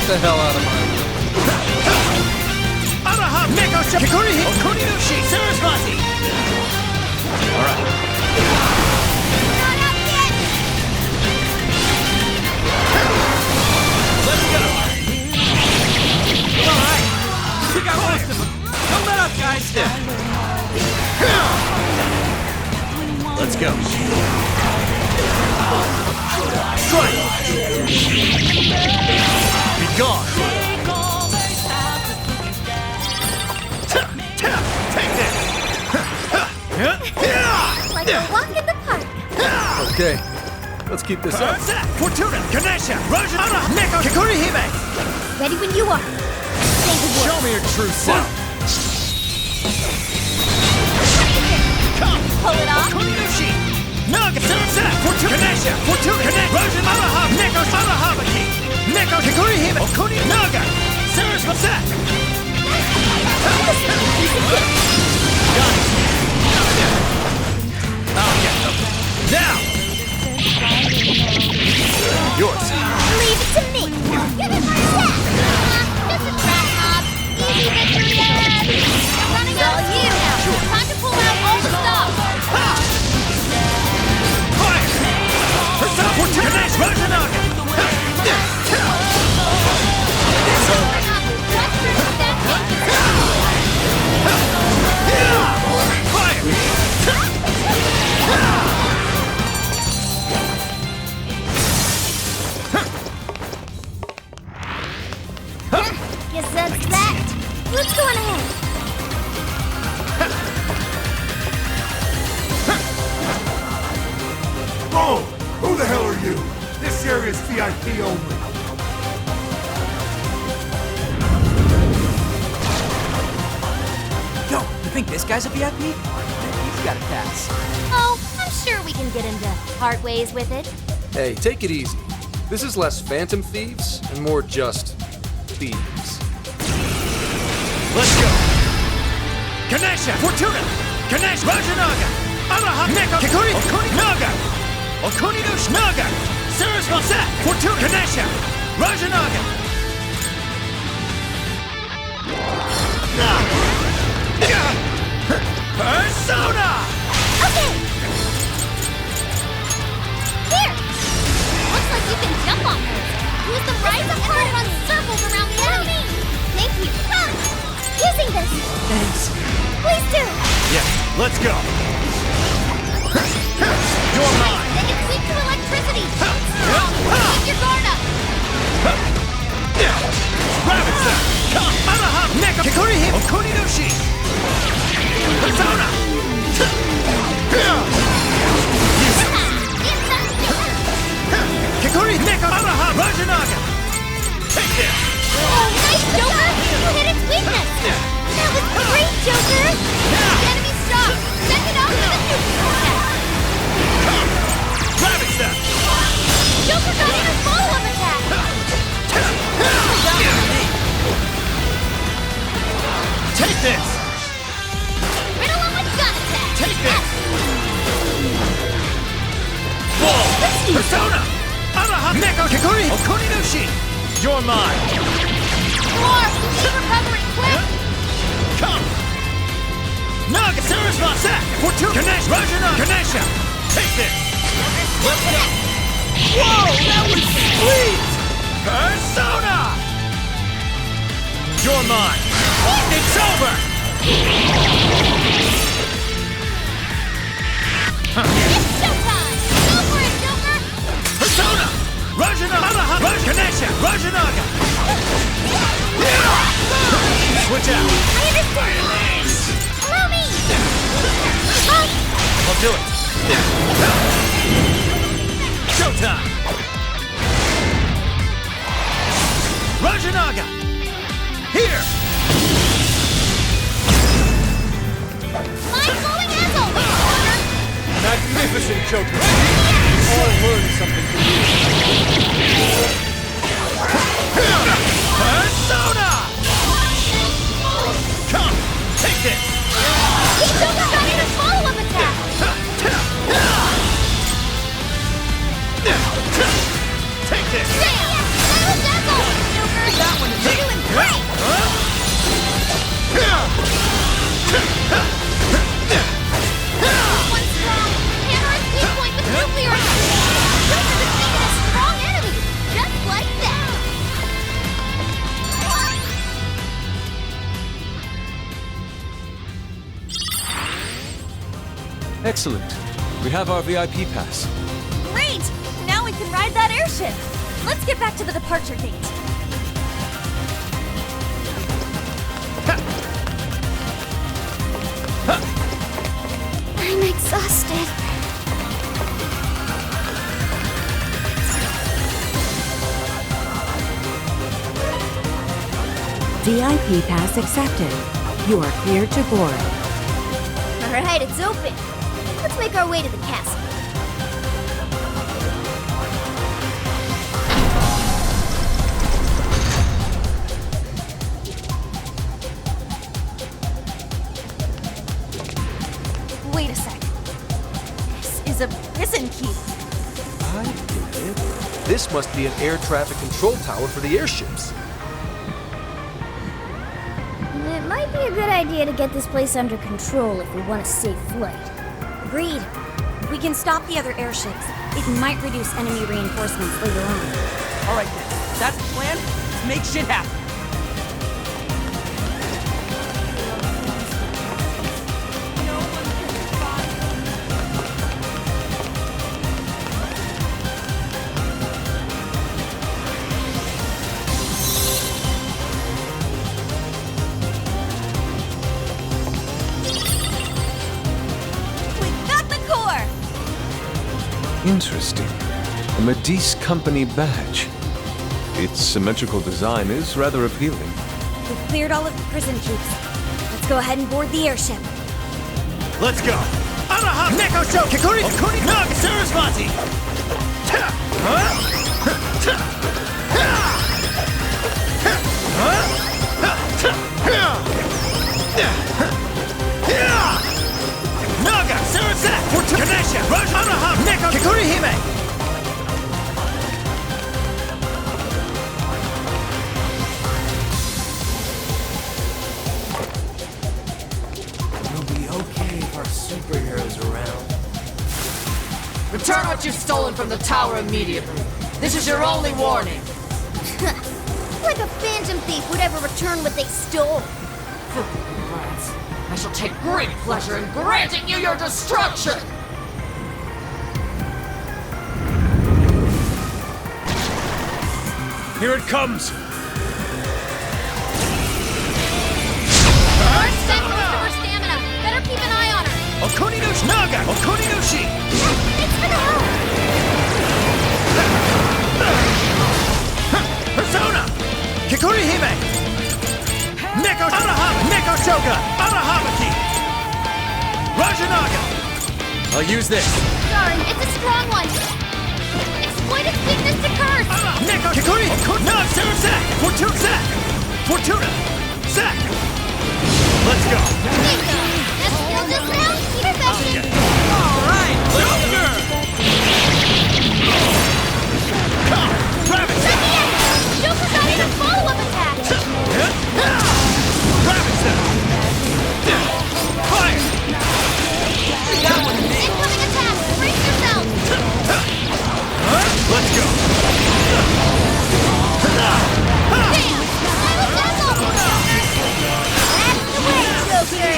Get the hell out of my way. Alright. Not up yet! Let's go! Alright! We got most of them! Don't let up, guys! Let's go! Strike! Be gone! Take this! Like a walk in the park. Okay, let's keep this up. Fortuna! Ganesha! Raja! Neko! Kikuri Hime! Ready when you are. Say the word. Show me your true self! Come! Pull it off. Kuninushi! Naga! Sunset! Fortuna! Ganesha! Fortuna! Ganesha! Raja! Araha! Neko! Arahabaki! Neko! Kikuri Hime! Okuni! Naga! Sarasva! Set! Got it! I'll get them! Now! Yours! Leave it to me. Give it my set. Just a trap mob. Easy victory ahead. I'm running out of steam now. Time to pull out all the stuff. Fire! Herself! Fortuna! Ganesh! Rajanaga! Guess that's that. Let's go on ahead. Oh, who the hell are you? This area's VIP only. Yo, you think this guy's a VIP? He's got a pass. Oh, I'm sure we can get him to part ways with it. Hey, take it easy. This is less phantom thieves and more just thieves. Let's go! Ganesha! Fortuna! Ganesh! Rajanaga! Araha! Neko! Kikuri! Okuni! Naga! Okuni Nush! Naga! Sarasva! Set! Fortuna! Ganesha! Rajanaga! Persona! Okay. Here. Looks like you can jump on those. Use the rise up card and run circles around the enemy. Thank you. Using this. Thanks. Please do. Yeah, let's go! You're mine! They can speak to electricity. Strong. Keep your guard up. Rabbit set! Come! Araha! Neko! Kikuri Hime! Okuni Nushi! Persona! Kikuri! Neko! Araha! Rajanaga! Take this! Oh, nice, Joker! You hit its weakness! That was great, Joker! The enemy's shot! Send it out to the neutral attack! Rabbit set! Joker got in a follow-up attack! Take this! Riddle him with gun attack! Take this! Whoa! Persona! Araha! Neko! Kikuri! Okuni Nushi! You're mine! More! Need recovery, quick! Come! Naga! Sarasva! Set! Fortuna! Ganesh! Rajanaga! Ganesha! Take this! Let's go! Whoa! That was sweet! Persona! You're mine! It's over! It's showtime! Go for it, Joker! Persona! Rajanaga! Araha! Ganesha! Rajanaga! Switch out! I understand! Allow me! I'll do it! Showtime! Rajanaga! Here! Mind-blowing as always, Joker! Magnificent, Joker. We all learned something from you. Persona! Come! Take this! Joker got in a follow-up attack! Take this! Damn! That was as always, Joker! Excellent. We have our VIP pass. Great! Now we can ride that airship. Let's get back to the departure gate. I'm exhausted. VIP pass accepted. You are cleared to board. Alright, it's open. Let's make our way to the castle. Wait a sec. This is a prison key. I get it. This must be an air traffic control tower for the airships. It might be a good idea to get this place under control if we want a safe flight. Agreed. We can stop the other airships. It might reduce enemy reinforcements later on. All right, then. That's the plan. Let's make shit happen. We've got the core! Interesting. A Medice Company badge. Its symmetrical design is rather appealing. We've cleared all of the prison keeps. Let's go ahead and board the airship. Let's go. Araha, Neko Sho, Kikuri, Kuni, Naga, Sarasvati. Naga, Sarasat, Ganesha, Raj, Araha, Neko, Kikuri Hime. It'll be okay if our superheroes around. Return what you've stolen from the tower immediately. This is your only warning. Like a phantom thief would ever return what they stole. Rats. I shall take great pleasure in granting you your destruction! Here it comes. First set most of her stamina. Better keep an eye on her. Okuni no Naga, Okuni no Shi. Thanks for the help. Persona! Kikuri Hime! Neko Arahama! Neko Shogun! Arahamaki! Rajanaga! I'll use this. Sorry, it's a strong one. Exploit its weakness to curse. Neko Kikuri! No, Sarah Zack! Fortuna Zack! Fortuna! Zack! Let's go! Bingo. That's skill just now. Perfection. Alright! Joker! Rabbit Zack! Joker's not even follow-up attack. Rabbit Zack! Fire! Incoming attack. Brace yourself. Let's go! Bam. Final dazzle. That's the way, Joker.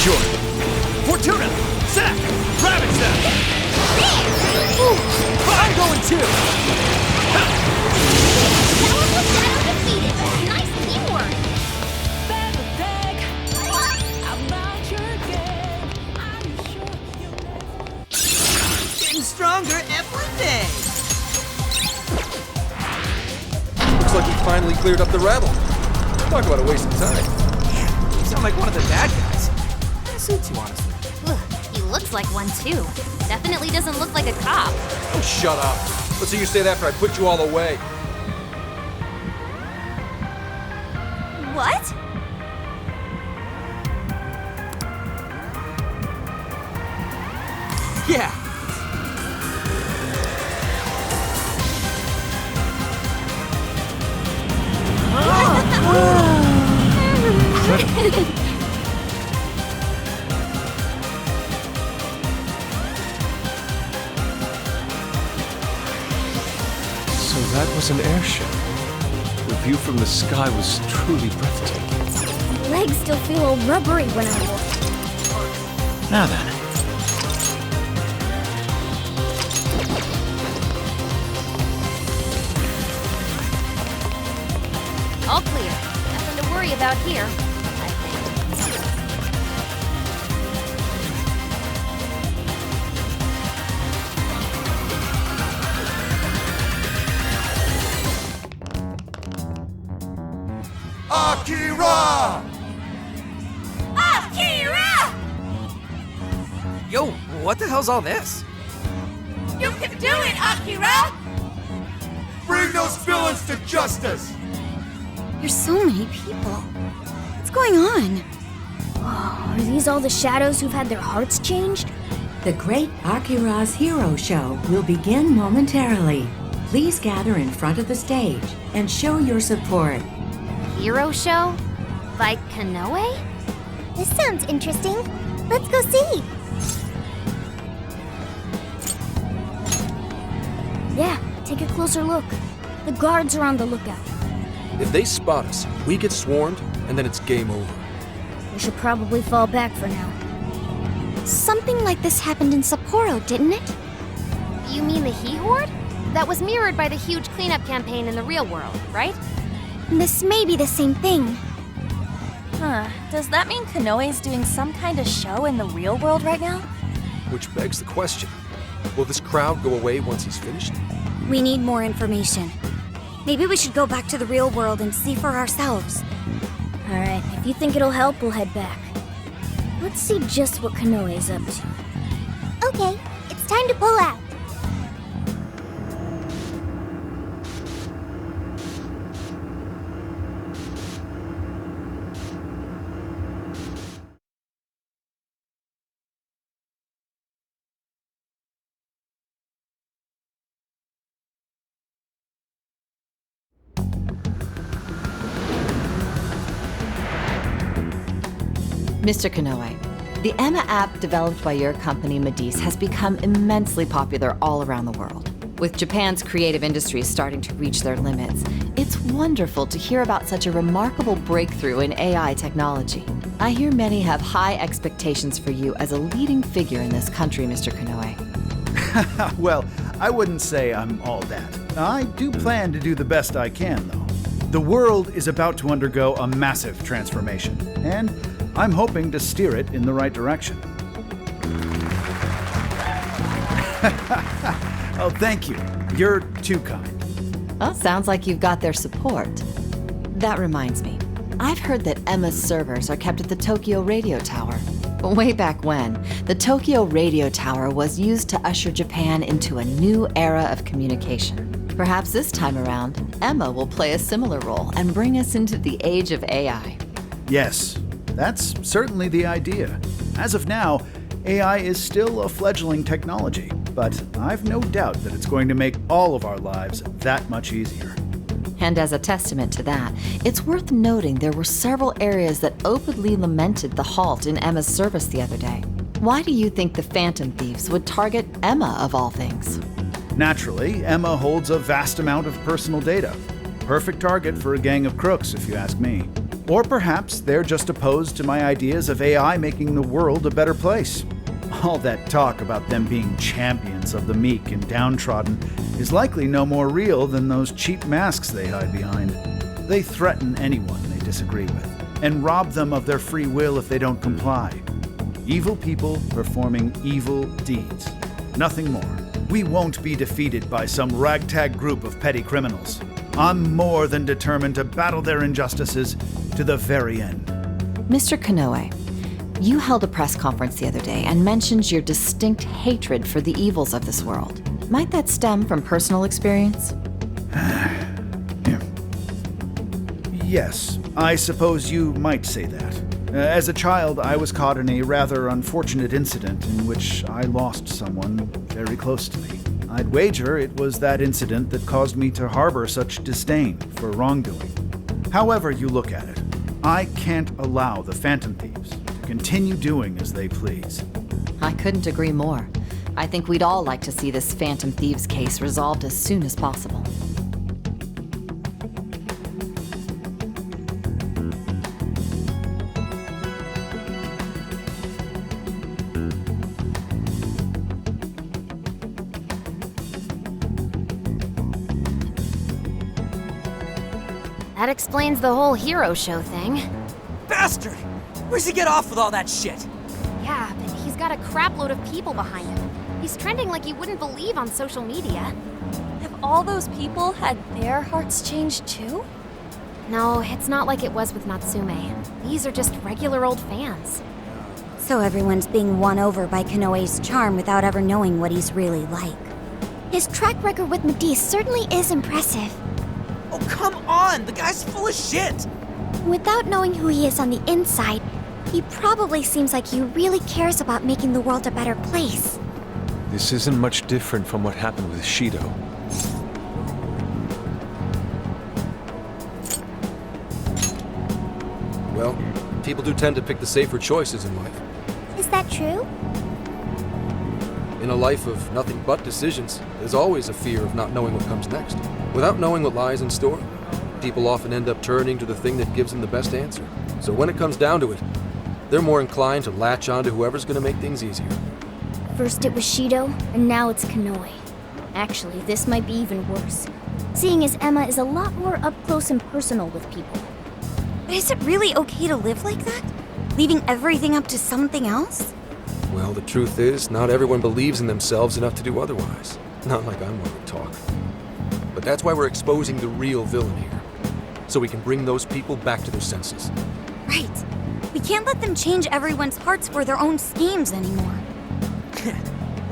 Enjoy. Fortuna! Zack! Ravage them! I'm going too! Powerful Shadow defeated. Nice teamwork. Getting stronger every day. Looks like he finally cleared up the rabble. Talk about a waste of time. You sound like one of the bad guys. Kinda suits you, honestly. Ugh, he looks like one too. Definitely doesn't look like a cop. Oh, shut up. Let's hear you say that after I put you all away. What? Yeah. So that was an airship. The view from the sky was truly breathtaking. My legs still feel all rubbery when I walk. Now then. All clear. Nothing to worry about here, I think. Akira! Akira! Yo, what the hell's all this? You can do it, Akira! Bring those villains to justice! There's so many people. What's going on? Oh, are these all the shadows who've had their hearts changed? The Great Akira's Hero Show will begin momentarily. Please gather in front of the stage and show your support. Hero show? By Kanoe? This sounds interesting. Let's go see. Yeah, take a closer look. The guards are on the lookout. If they spot us, we get swarmed, and then it's game over. We should probably fall back for now. Something like this happened in Sapporo, didn't it? You mean the He Horde? That was mirrored by the huge cleanup campaign in the real world, right? This may be the same thing. Huh. Does that mean Kanoe's doing some kind of show in the real world right now? Which begs the question, will this crowd go away once he's finished? We need more information. Maybe we should go back to the real world and see for ourselves. Alright, if you think it'll help, we'll head back. Let's see just what Kanoe's up to. Okay, it's time to pull out. Mr. Kanoe, the Emma app developed by your company, Medice, has become immensely popular all around the world. With Japan's creative industries starting to reach their limits, it's wonderful to hear about such a remarkable breakthrough in AI technology. I hear many have high expectations for you as a leading figure in this country, Mr. Kanoe. Well, I wouldn't say I'm all that. I do plan to do the best I can, though. The world is about to undergo a massive transformation, and I'm hoping to steer it in the right direction. Oh, thank you. You're too kind. Well, sounds like you've got their support. That reminds me. I've heard that Emma's servers are kept at the Tokyo Radio Tower. Way back when, the Tokyo Radio Tower was used to usher Japan into a new era of communication. Perhaps this time around, Emma will play a similar role and bring us into the age of AI. Yes, that's certainly the idea. As of now, AI is still a fledgling technology, but I've no doubt that it's going to make all of our lives that much easier. And as a testament to that, it's worth noting there were several areas that openly lamented the halt in Emma's service the other day. Why do you think the Phantom Thieves would target Emma of all things? Naturally, Emma holds a vast amount of personal data. Perfect target for a gang of crooks, if you ask me. Or perhaps they're just opposed to my ideas of AI making the world a better place. All that talk about them being champions of the meek and downtrodden is likely no more real than those cheap masks they hide behind. They threaten anyone they disagree with, and rob them of their free will if they don't comply. Evil people performing evil deeds. Nothing more. We won't be defeated by some ragtag group of petty criminals. I'm more than determined to battle their injustices to the very end. Mr. Kanoe, you held a press conference the other day and mentioned your distinct hatred for the evils of this world. Might that stem from personal experience? Yes, I suppose you might say that. As a child, I was caught in a rather unfortunate incident in which I lost someone very close to me. I'd wager it was that incident that caused me to harbor such disdain for wrongdoing. However you look at it, I can't allow the Phantom Thieves to continue doing as they please. I couldn't agree more. I think we'd all like to see this Phantom Thieves case resolved as soon as possible. That explains the whole hero show thing. Bastard! Where's he get off with all that shit? Yeah, but he's got a crapload of people behind him. He's trending like you wouldn't believe on social media. Have all those people had their hearts changed too? No, it's not like it was with Natsume. These are just regular old fans. So everyone's being won over by Kanoe's charm without ever knowing what he's really like. His track record with Medivh certainly is impressive. Oh, come on! The guy's full of shit! Without knowing who he is on the inside, he probably seems like he really cares about making the world a better place. This isn't much different from what happened with Shido. Well, people do tend to pick the safer choices in life. Is that true? In a life of nothing but decisions, there's always a fear of not knowing what comes next. Without knowing what lies in store, people often end up turning to the thing that gives them the best answer. So when it comes down to it, they're more inclined to latch on to whoever's going to make things easier. First it was Shido, and now it's Kanoe. Actually, this might be even worse, seeing as Emma is a lot more up close and personal with people. But is it really okay to live like that? Leaving everything up to something else? Well, the truth is, not everyone believes in themselves enough to do otherwise. Not like I'm one to talk. But that's why we're exposing the real villain here. So we can bring those people back to their senses. Right. We can't let them change everyone's hearts for their own schemes anymore.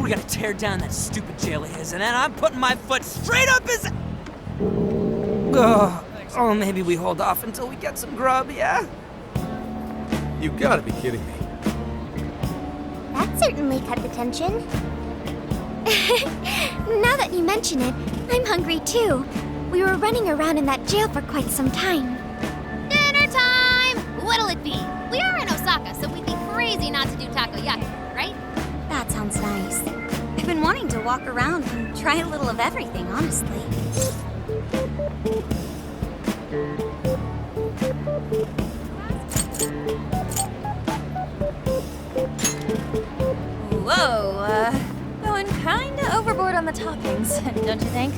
We gotta tear down that stupid jail of his, and then I'm putting my foot straight up his... Oh, maybe we hold off until we get some grub, yeah? You gotta be kidding me. That certainly cut the tension. Now that you mention it, I'm hungry too. We were running around in that jail for quite some time. Dinner time! What'll it be? We are in Osaka, so we'd be crazy not to do takoyaki, right? That sounds nice. I've been wanting to walk around and try a little of everything, honestly. Whoa, going kinda overboard on the toppings, don't you think?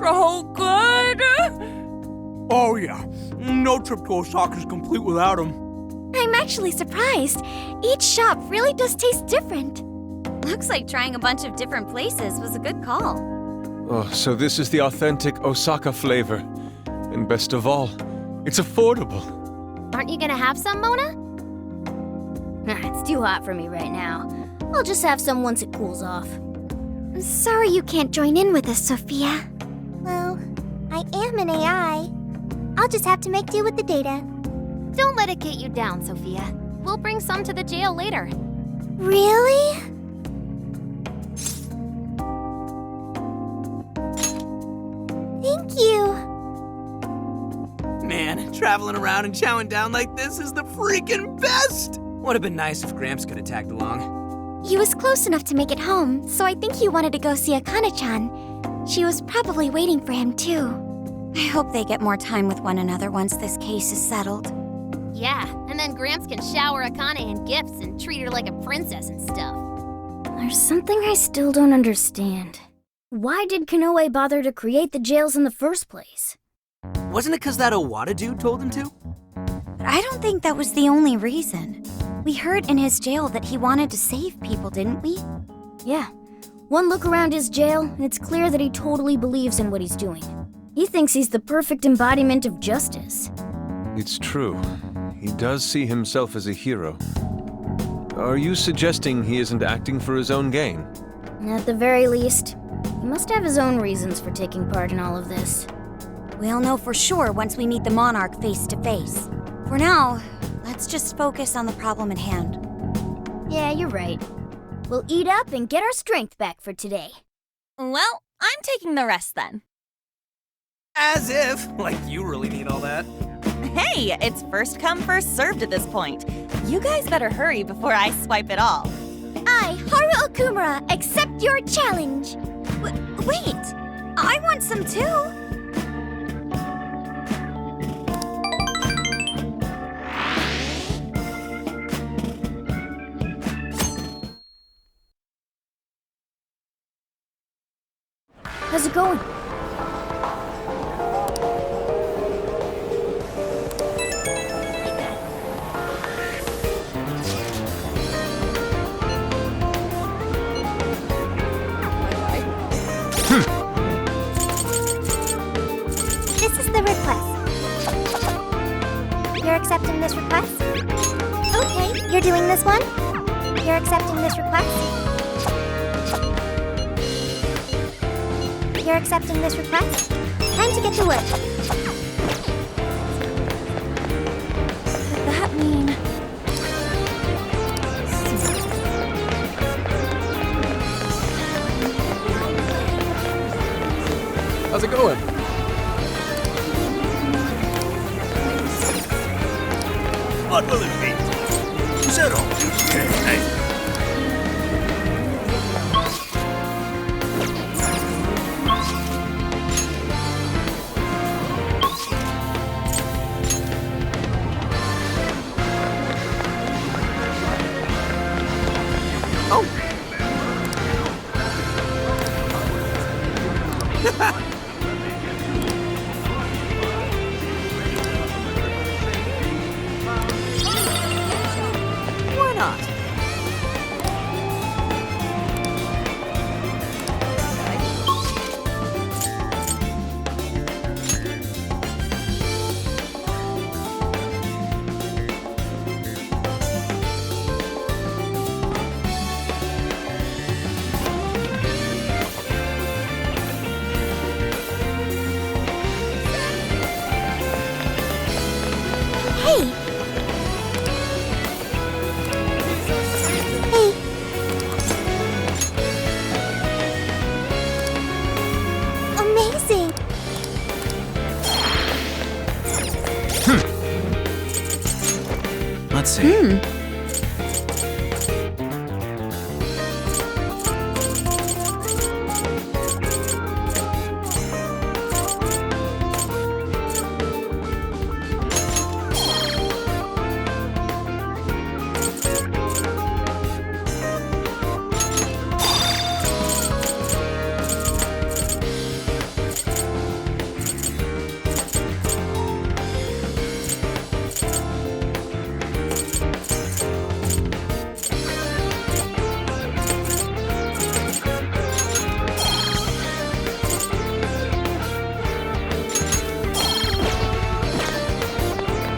So good! Oh yeah, no trip to Osaka's complete without him. I'm actually surprised. Each shop really does taste different. Looks like trying a bunch of different places was a good call. Oh, so this is the authentic Osaka flavor. And best of all, it's affordable. Aren't you gonna have some, Mona? It's too hot for me right now. I'll just have some once it cools off. Sorry you can't join in with us, Sophia. Well, I am an AI. I'll just have to make do with the data. Don't let it get you down, Sophia. We'll bring some to the jail later. Really? Traveling around and chowing down like this is the freaking best! Would have been nice if Gramps could have tagged along. He was close enough to make it home, so I think he wanted to go see Akane-chan. She was probably waiting for him, too. I hope they get more time with one another once this case is settled. Yeah, and then Gramps can shower Akane in gifts and treat her like a princess and stuff. There's something I still don't understand. Why did Konoe bother to create the jails in the first place? Wasn't it 'cause that Owada dude told him to? But I don't think that was the only reason. We heard in his jail that he wanted to save people, didn't we? Yeah. One look around his jail, and it's clear that he totally believes in what he's doing. He thinks he's the perfect embodiment of justice. It's true. He does see himself as a hero. Are you suggesting he isn't acting for his own gain? At the very least, he must have his own reasons for taking part in all of this. We'll know for sure once we meet the Monarch face to face. For now, let's just focus on the problem at hand. Yeah, you're right. We'll eat up and get our strength back for today. Well, I'm taking the rest then. As if! Like you really need all that. Hey, it's first come, first served at this point. You guys better hurry before I swipe it all. I, Haru Okumura, accept your challenge. Wait! I want some too! How's it going? This is the request. You're accepting this request? Okay, you're doing this one? You're accepting this request? You're accepting this request? Time to get to work. Could that mean... How's it going? What will it be? Zero. Hey. Why not? Hey! Amazing! Let's see.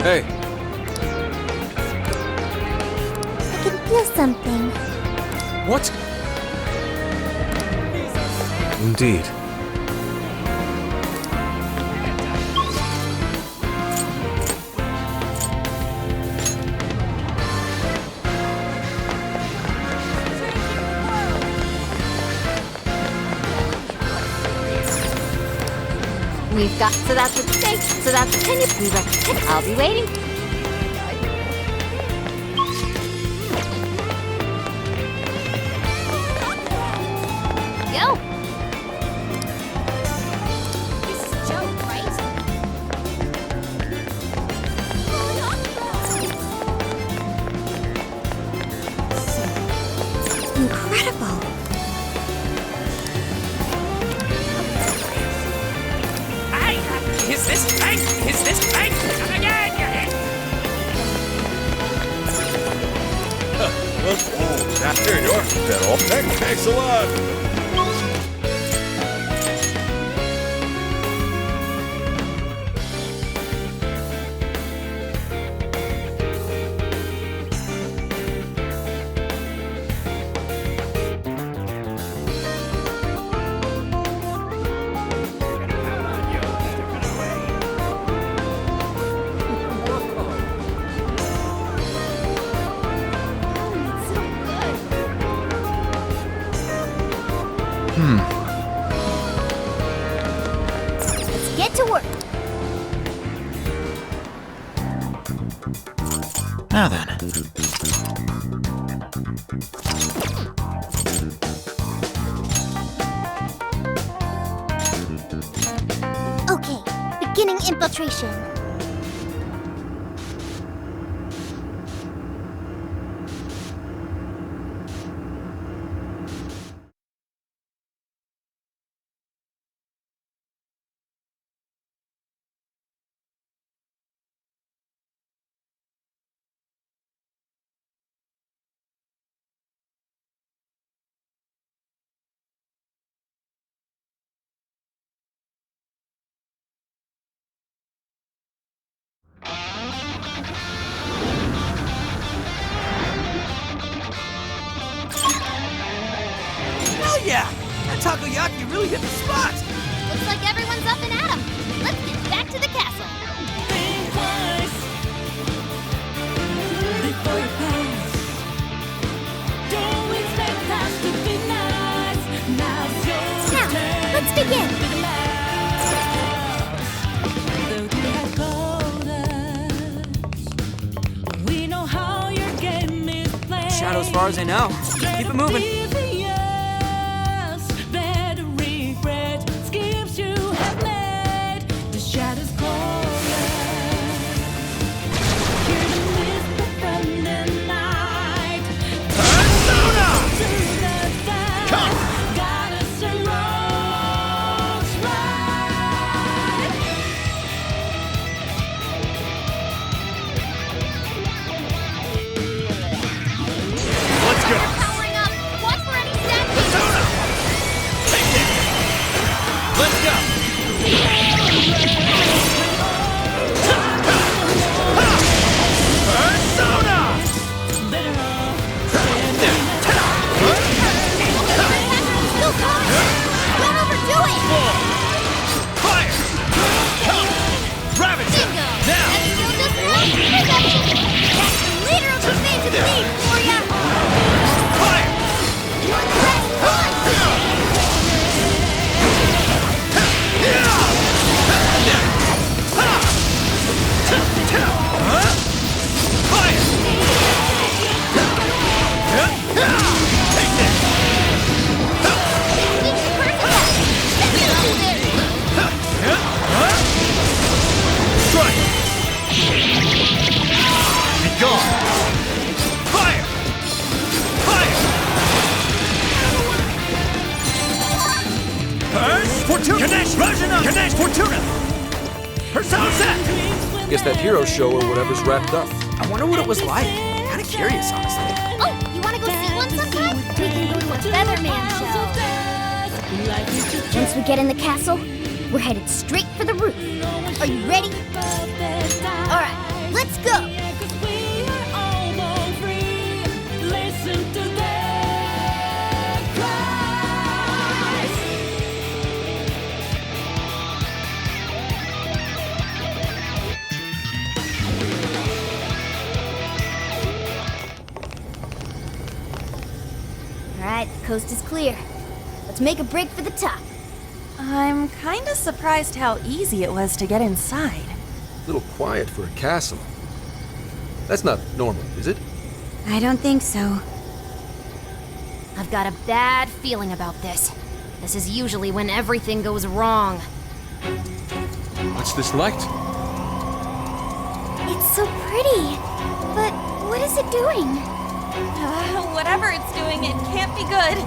Hey, I can feel something. what? Indeed. We've got, so that's what, thanks, so that's what, can you, we recommend, I'll be waiting. Go! This is Joe, right? Incredible. Is this bank? Is this bank? Come again, you hit! Well, here you are. That all. Thanks a lot. Let's get to work. Now then. Okay, beginning infiltration. Hell yeah! That takoyaki really hit the spot! Looks like everyone's up and at 'em. Let's get back to the castle. Now, let's begin. Shadow as far as I know. Keep it moving. Let's go. Powering up. Watch for any statues. Take it. Let's go. Persona. Still coming. Don't overdo it. Fire. Come. Rabbit. Bingo. Now. That still doesn't help. Perception. That's the leader of the Phantom Thief for ya. Fire. You're the best one. Guess that hero show or whatever's wrapped up. I wonder what it was like. Kinda curious, honestly. Oh, you want to go see one sometime? We can go to a Featherman show. Once we get in the castle, we're headed straight for the roof. Are you ready? All right, let's go. All right, the coast is clear. Let's make a break for the top. I'm kinda surprised how easy it was to get inside. A little quiet for a castle. That's not normal, is it? I don't think so. I've got a bad feeling about this. This is usually when everything goes wrong. What's this light? It's so pretty. But what is it doing? Whatever it's doing, it can't be good.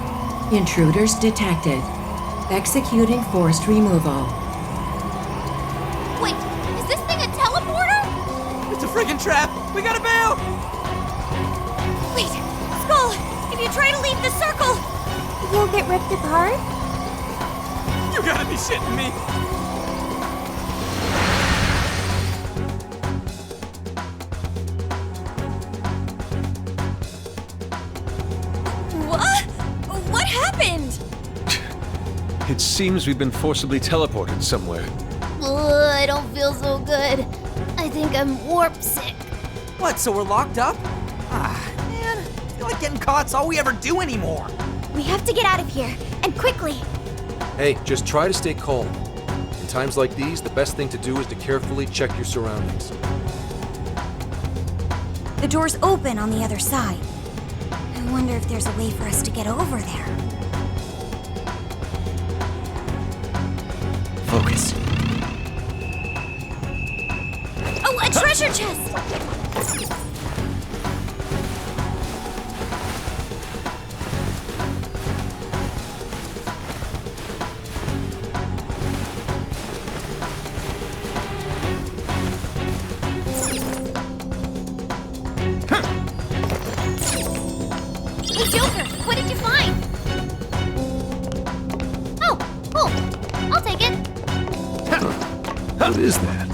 Intruders detected. Executing forced removal. Wait, is this thing a teleporter? It's a friggin' trap! We gotta bail! Wait, Skull, if you try to leave the circle, you'll get ripped apart? You gotta be shitting me! What? What happened? It seems we've been forcibly teleported somewhere. Ugh, I don't feel so good. I think I'm warp sick. What, so we're locked up? Ah, man, I feel like getting caught's all we ever do anymore. We have to get out of here, and quickly. Hey, just try to stay calm. In times like these, the best thing to do is to carefully check your surroundings. The door's open on the other side. I wonder if there's a way for us to get over there. Focus. Oh, a treasure chest! Hey, Joker, what did you find? Oh, cool. I'll take it. What is that?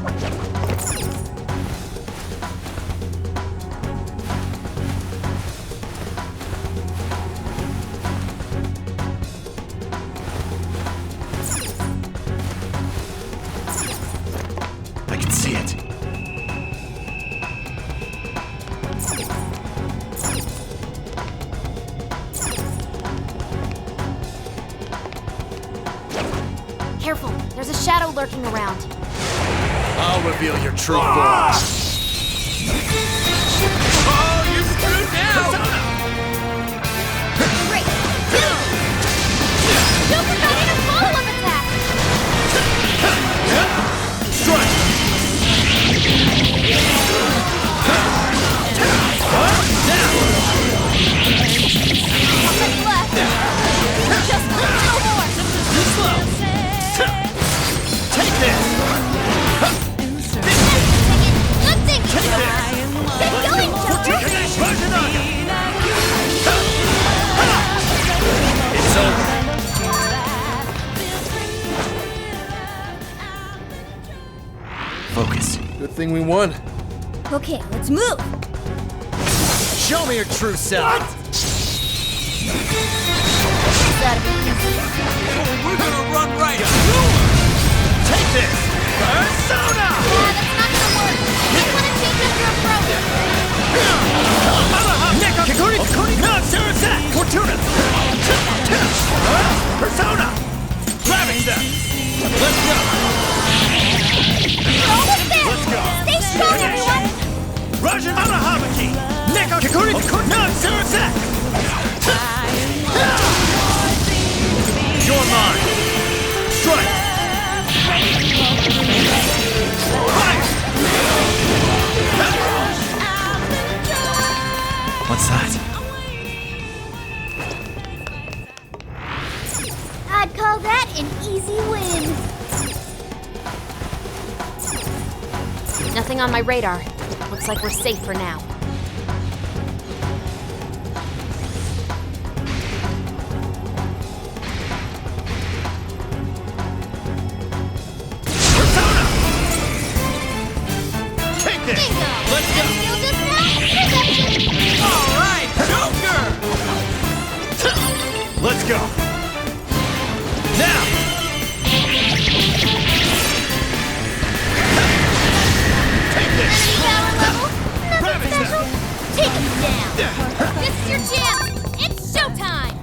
I can see it. Careful, there's a shadow lurking around. I'll reveal your true form. Oh, you're screwed now! Great. Joker got in a follow-up attack! Strike! Nothing left. Just a little more. Too slow! Take this! Good thing. Take this! Keep going, Joker. It's over. Focus. Good thing we won. Okay, let's move. Show me your true self. We're gonna run right Take this! Persona! Yeah, that's not gonna work. You want to change up your approach. Neko Kikuri! No, Sarasa! Fortuna! Persona! Grabbing step! Let's go! You're almost there. Let's go! Stay strong, everyone. Rajan Arahabaki! Neko Kikuri! No, Sarasa! You're mine! Strike! Fire! What's that? I'd call that an easy win. Nothing on my radar. Looks like we're safe for now. Take this! Bingo. Let's go! That skill just now? Perception. All right, Joker! Let's go! Now! Take this! Enemy power level? Nothing Grab it, special. Take him down. This is your chance. It's showtime.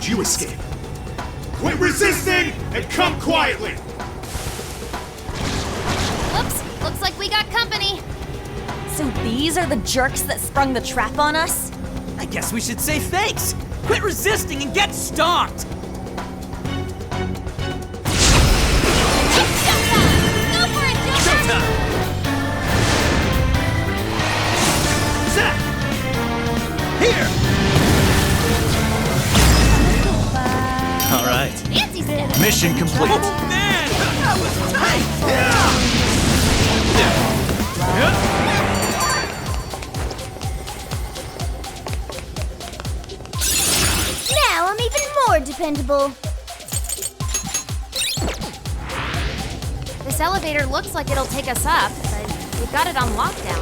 did you escape? Quit resisting and come quietly! Whoops, looks like we got company. So these are the jerks that sprung the trap on us? I guess we should say thanks. Quit resisting and get stomped. Go for it, Joker! Showtime! Zach! Here! All right. Fancy step. Mission complete. Oh man, that was tight. Now I'm even more dependable. This elevator looks like it'll take us up, but we've got it on lockdown.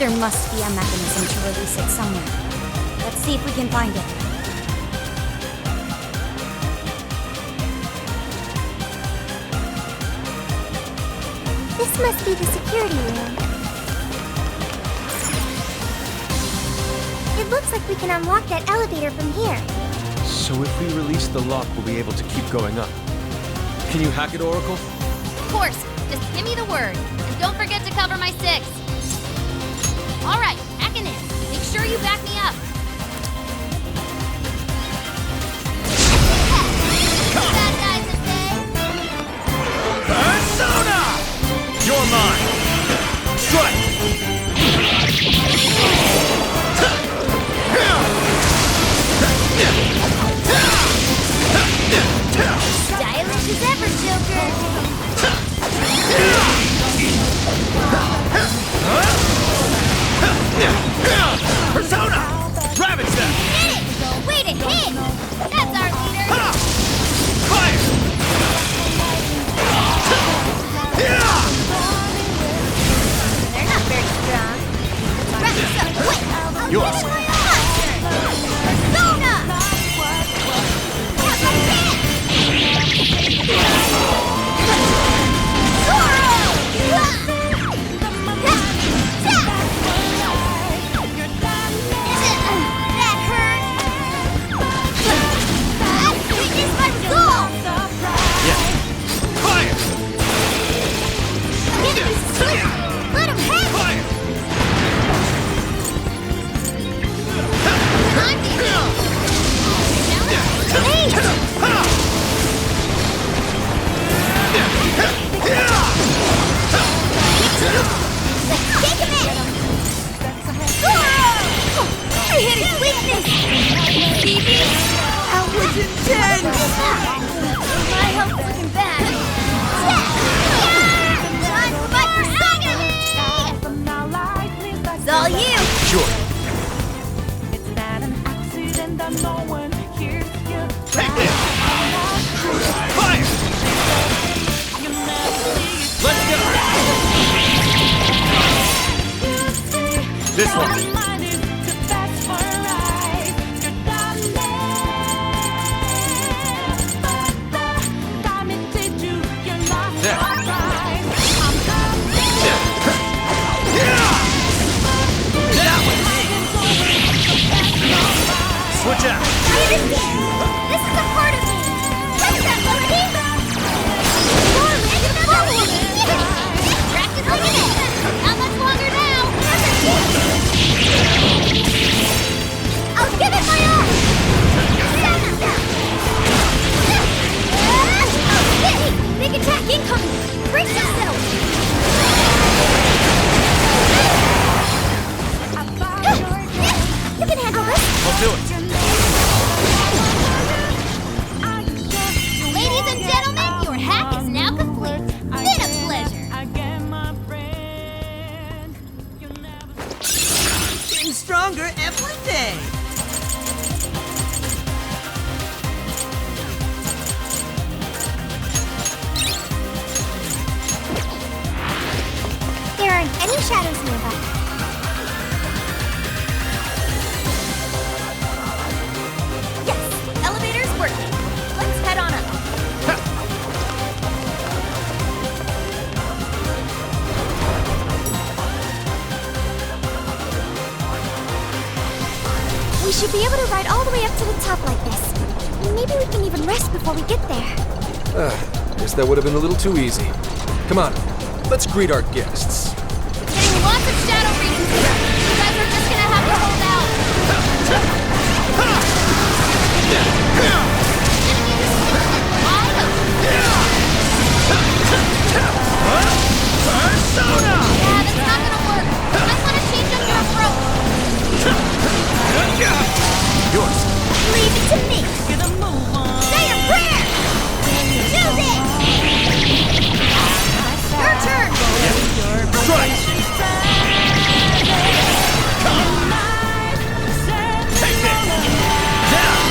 There must be a mechanism to release it somewhere. Let's see if we can find it. This must be the security room. It looks like we can unlock that elevator from here. So if we release the lock, we'll be able to keep going up. Can you hack it, Oracle? Of course, just give me the word. And don't forget to cover my 6. All right, hacking in. Make sure you back me up. Bad guys at bay. Persona! You're mine! Strike! Stylish as ever, Joker. Persona! Ravage them! Way to hit! That's our leader! Fire! They're not very strong. Wrap this up quick! Yours. Persona! That hurt! This my goal! Yeah. Fire! Let him hit! Fire! I'm the Take him in! I hit his weakness! Eevee! That was intense! My health's looking bad. Time to fight for agony! It's all you! Sure. Take this! Fire! Let's go! This one. Switch out! This is a part of me! What's that, Loki? Practice like it is! Not much longer now! I'll give it my all! Big attack incoming! Brace yourself! You can handle this! I'll do it! Ladies and gentlemen, your hack is now complete. Been a pleasure. Getting stronger every day. There aren't any shadows nearby. Yes, elevator's working. Let's head on up. We should be able to ride all the way up to the top like this. Maybe we can even rest before we get there. Guess that would have been a little too easy. Come on, let's greet our guests. Getting lots of shadow readings here. You guys are just gonna have to hold out. Persona! Yeah, that's not gonna work. You might want to change up your approach. Yours. Leave it to me. Say a prayer. Choose it. Your turn. Strike! Take this! Down!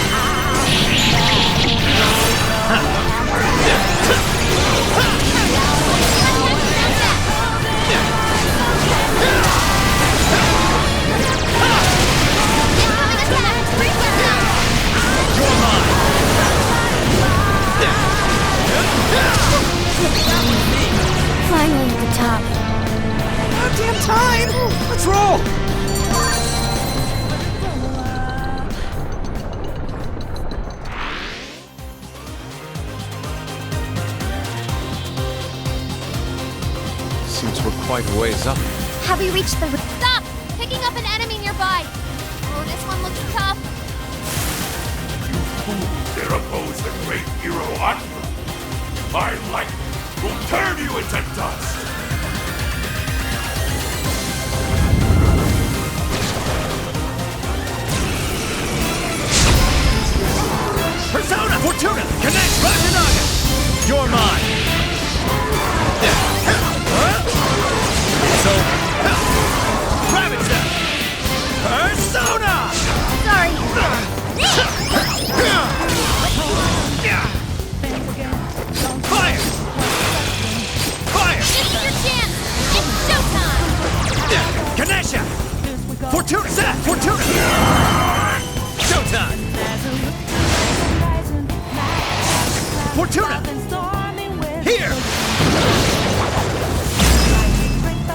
You're mine! Finally at the top. Goddamn time! Let's roll! Seems we're quite a ways up. Have we reached the... Stop! Picking up an enemy nearby. Oh, this one looks tough. Dare oppose the great hero Atma. My light will turn you into dust. Persona! Fortuna! Connect! Rajanaga! You're mine! So... Rabbit's Step! Persona! Sorry. Fire! Fire! This is your chance. It's showtime. Ganesha! Fortuna! Set! Fortuna! Showtime! Fortuna! Here!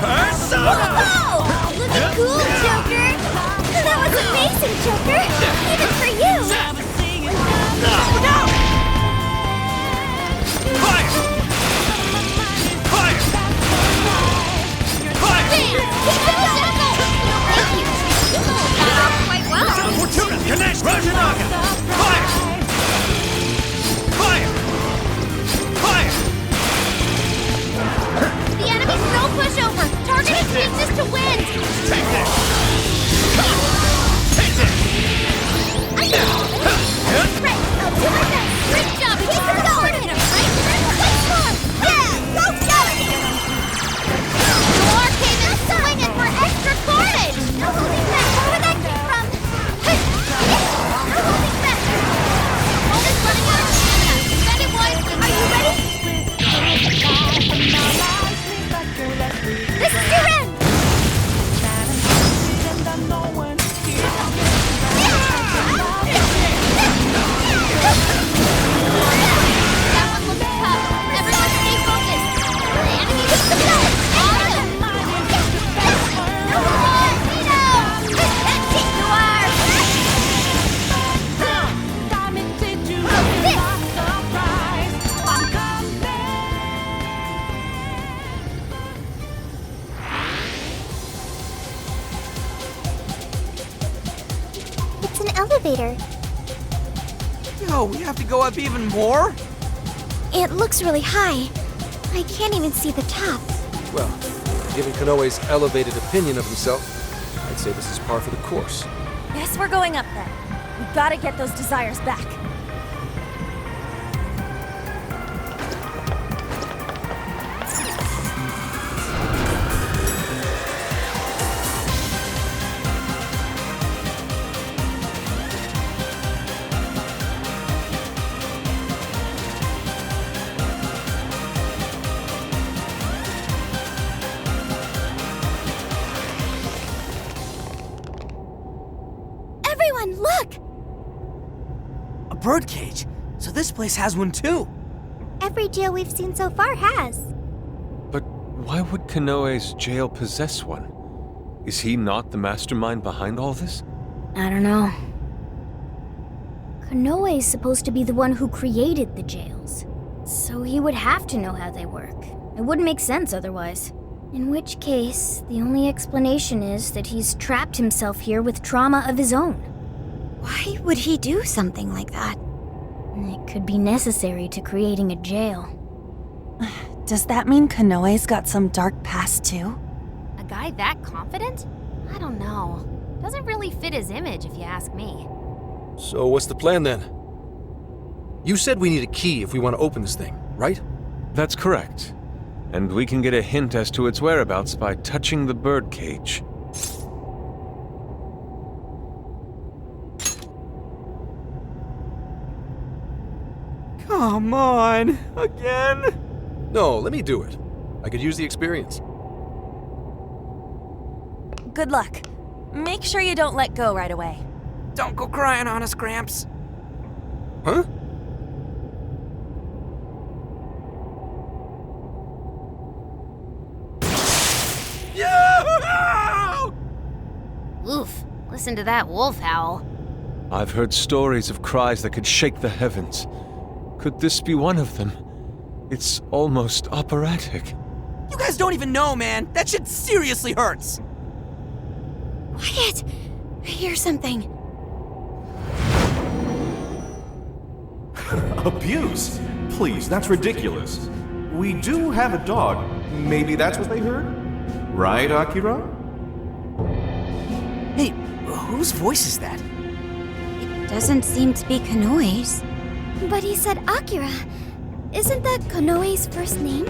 Persona! Oh, looking cool, Joker. That was amazing, Joker. Even for you. No! Fire! Fire! Fire! Keep it simple. Thank you. You pulled that off quite well. Fortuna! Ganesh! Rajanaga! Fire! Fire! Fire! The enemy's no pushover. Targeted weakness to win. Take this! Take this! Right, I'll do my best. Great job. Keep it going. Hit him, right? Once more. Yeah, go Joker. Noir came in swinging for extra carnage. No holding back. Where did that come from? No holding back. Opponent's running out of stamina. Spend it wisely. Are you ready? This is your end. That one looks tough. Everyone stay focused. The enemy is the best. Awesome. No more. That's it, Noir. It's an elevator. Yo, we have to go up even more? It looks really high. I can't even see the top. Well, given Kanoe's elevated opinion of himself, I'd say this is par for the course. Guess we're going up then. We gotta get those desires back. Everyone, look! A birdcage. So this place has one too. Every jail we've seen so far has. But why would Kanoe's jail possess one? Is he not the mastermind behind all this? I don't know. Konoe's supposed to be the one who created the jails. So he would have to know how they work. It wouldn't make sense otherwise. In which case, the only explanation is that he's trapped himself here with trauma of his own. Why would he do something like that? It could be necessary to creating a jail. Does that mean Konoe's got some dark past too? A guy that confident? I don't know. Doesn't really fit his image, if you ask me. So what's the plan then? You said we need a key if we want to open this thing, right? That's correct. And we can get a hint as to its whereabouts by touching the birdcage. Come on, again? No, let me do it. I could use the experience. Good luck. Make sure you don't let go right away. Don't go crying on us, Gramps. Huh? Oof, listen to that wolf howl. I've heard stories of cries that could shake the heavens. Could this be one of them? It's almost operatic. You guys don't even know, man. That shit seriously hurts. Quiet! I hear something. Abuse? Please, that's ridiculous. We do have a dog. Maybe that's what they heard? Right, Akira? Hey, whose voice is that? It doesn't seem to be Konoe's. But he said Akira. Isn't that Konoe's first name?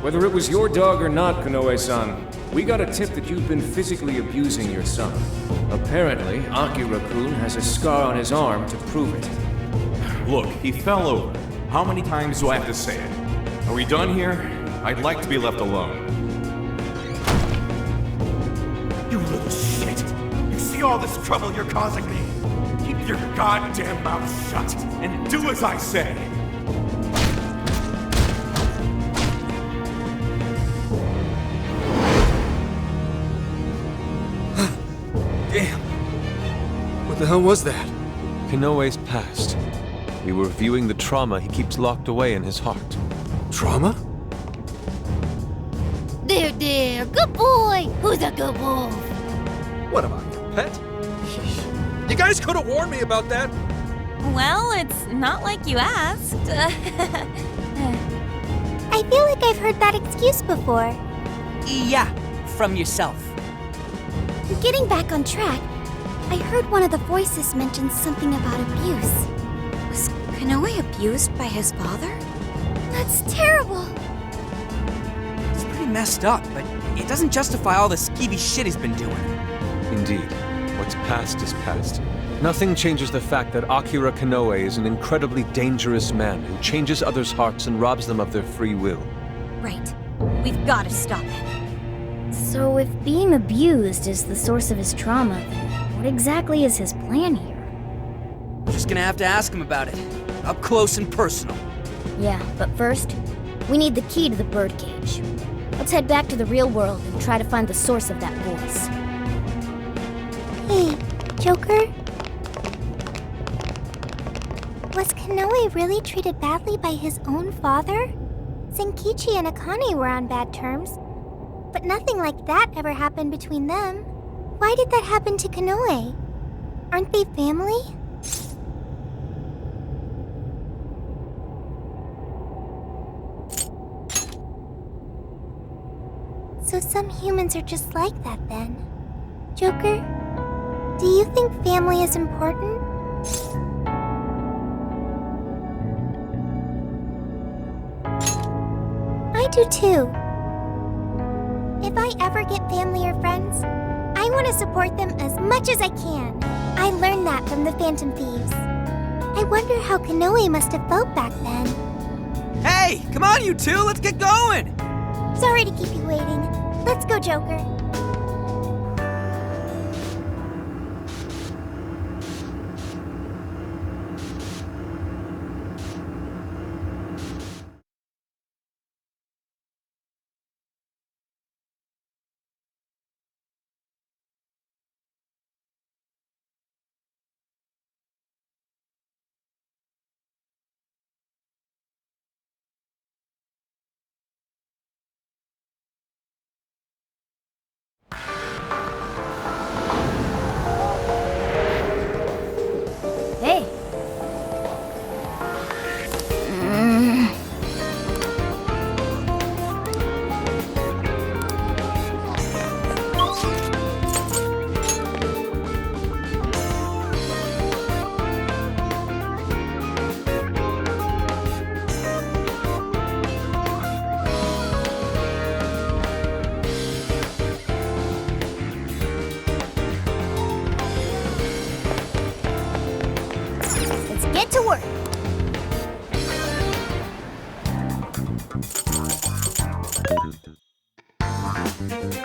Whether it was your dog or not, Konoe-san, we got a tip that you've been physically abusing your son. Apparently, Akira-kun has a scar on his arm to prove it. Look, he fell over. How many times do I have to say it? Are we done here? I'd like to be left alone. You little shit! You see all this trouble you're causing me? Keep your goddamn mouth shut and do as I say! Damn. What the hell was that? Konoe's past. We were viewing the trauma he keeps locked away in his heart. Trauma? There, there, good boy! Who's a good wolf? What am I, your pet? You guys could have warned me about that! Well, it's not like you asked. I feel like I've heard that excuse before. Yeah, from yourself. Getting back on track, I heard one of the voices mention something about abuse. Was Konoe abused by his father? That's terrible! It's pretty messed up, but it doesn't justify all the skeevy shit he's been doing. Indeed, what's past is past. Nothing changes the fact that Akira Konoe is an incredibly dangerous man who changes others' hearts and robs them of their free will. Right. We've got to stop it. So if being abused is the source of his trauma, then what exactly is his plan here? We're just gonna have to ask him about it. Up close and personal. Yeah, but first, we need the key to the birdcage. Let's head back to the real world and try to find the source of that voice. Hey, Joker? Was Konoe really treated badly by his own father? Senkichi and Akane were on bad terms, but nothing like that ever happened between them. Why did that happen to Konoe? Aren't they family? So some humans are just like that then. Joker, do you think family is important? I do too. If I ever get family or friends, I want to support them as much as I can. I learned that from the Phantom Thieves. I wonder how Konoe must have felt back then. Hey, come on you two, let's get going! Sorry to keep you waiting. Let's go, Joker.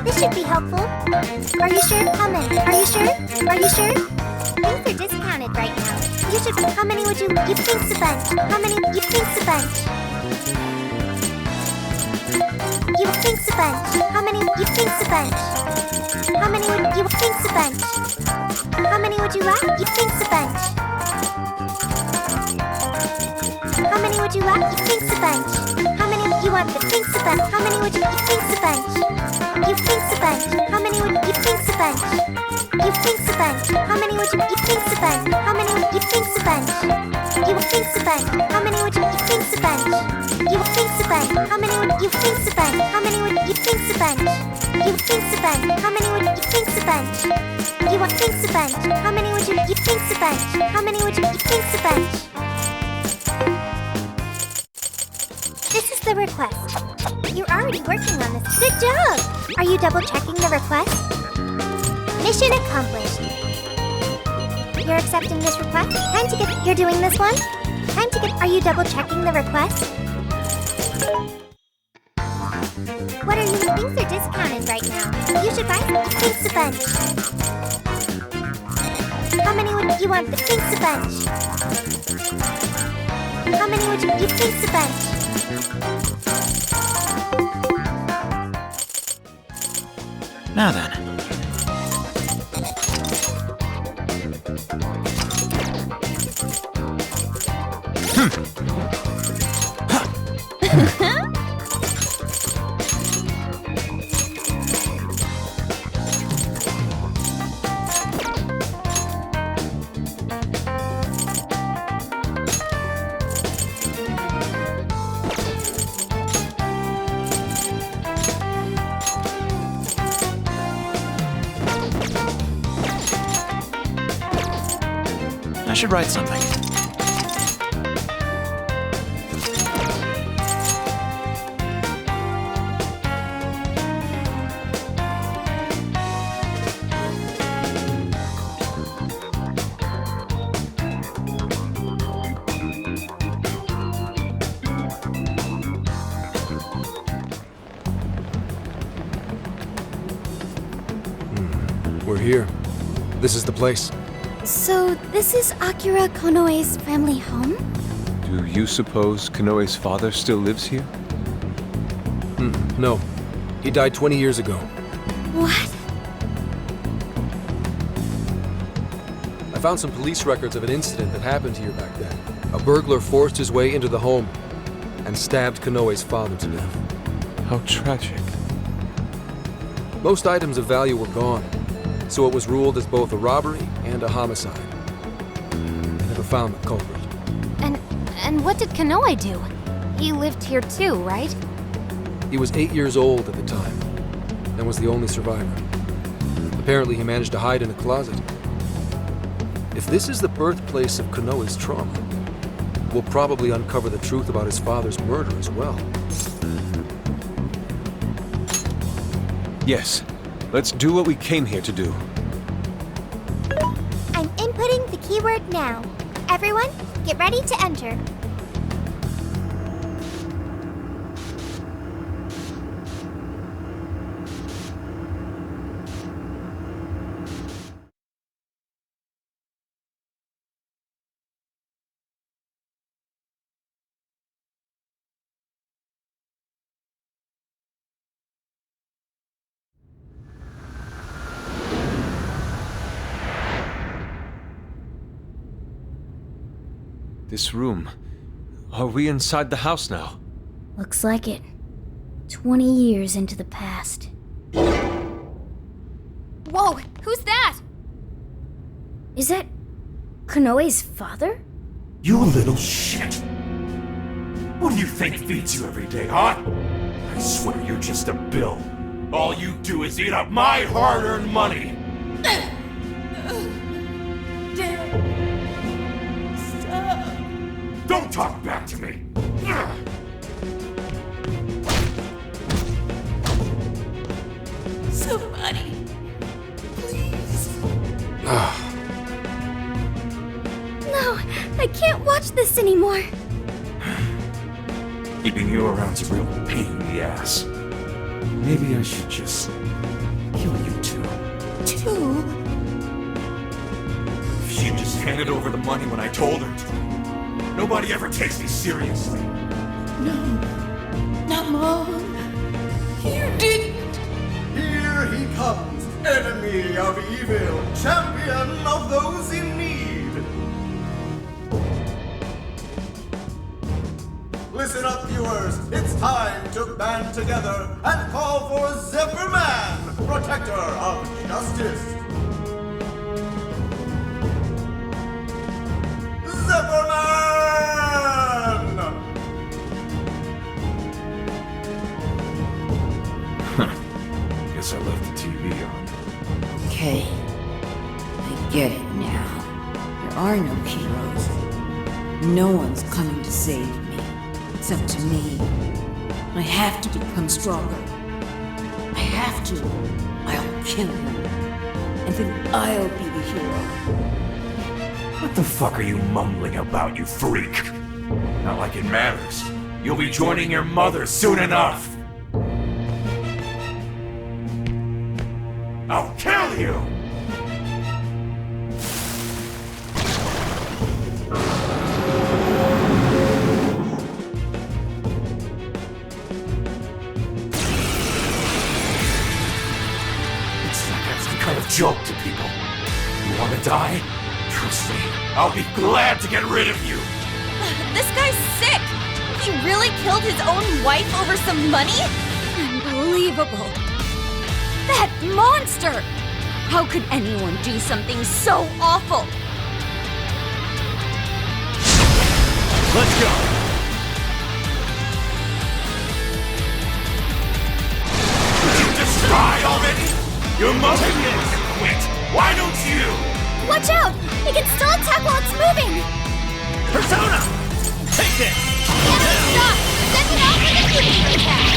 This should be helpful. Are you sure? How many? Are you sure? Are you sure? Things are discounted right now. You should. How many would you think's a bunch? How many? You think's a bunch? You think's a bunch? How many? You think's a bunch? How many would you think's a bunch? How many would you like? You think's a bunch? How many would you like? You think's a bunch? How many you want the think's a bunch? How many would you think's a bunch? You think's a bunch? How many would you think's a bunch? You think's a bunch? How many would you think's a bunch? How many would you think's a bunch? You think's a bunch? How many would you think's a bunch? You think's a bunch? How many would you think's a bunch? How many would you think's a bunch? You think's a bunch? How many would you think's a bunch? You think's a bunch? How many would you think's a bunch? How many would you think's a bunch? This is the request. You're already working on this. Good job! Are you double-checking the request? Mission accomplished. You're accepting this request? Time to get... You're doing this one? Time to get... Are you double-checking the request? What are you... Things are discounted right now. You should buy Thinks a bunch. How many would you want the Thinks a bunch? How many would you Thinks a bunch? Now then. I should write something. We're here. This is the place. So, this is Akira Konoe's family home? Do you suppose Konoe's father still lives here? No. He died 20 years ago. What? I found some police records of an incident that happened here back then. A burglar forced his way into the home and stabbed Konoe's father to death. How tragic. Most items of value were gone, so it was ruled as both a robbery and a homicide. I never found the culprit. And what did Konoe do? He lived here too, right? He was 8 years old at the time, and was the only survivor. Apparently he managed to hide in a closet. If this is the birthplace of Konoe's trauma, we'll probably uncover the truth about his father's murder as well. Yes. Let's do what we came here to do. I'm inputting the keyword now. Everyone, get ready to enter. This room. Are we inside the house now? Looks like it. 20 years into the past. Whoa, who's that? Is that Konoe's father? You little shit! What do you think feeds you every day, huh? I swear you're just a bill. All you do is eat up my hard-earned money! Don't talk back to me! Somebody, please. No, I can't watch this anymore. Keeping you around's a real pain in the ass. Maybe I should just kill you two. Two? If she just handed over the money when I told her to. Nobody ever takes me seriously. No. Not Mom. You didn't. Here he comes, enemy of evil, champion of those in need. Listen up, viewers. It's time to band together and call for Zephyr-Man, protector of justice. Zephyr-Man! Guess I left the TV on. Okay. I get it now. There are no heroes. No one's coming to save me. It's up to me. I have to become stronger. I have to. I'll kill him. And then I'll be the hero. What the fuck are you mumbling about, you freak? Not like it matters. You'll be joining your mother soon enough. I'll kill you! It's like I'm some kind of joke to people. You wanna die? Trust me, I'll be glad to get rid of you! This guy's sick! He really killed his own wife over some money? Unbelievable! That monster! How could anyone do something so awful? Let's go! Did you just try already? Your mother didn't quit! Why don't you? Watch out! It can still attack while it's moving! Persona! Take this! Stop! Send it out with a quick attack!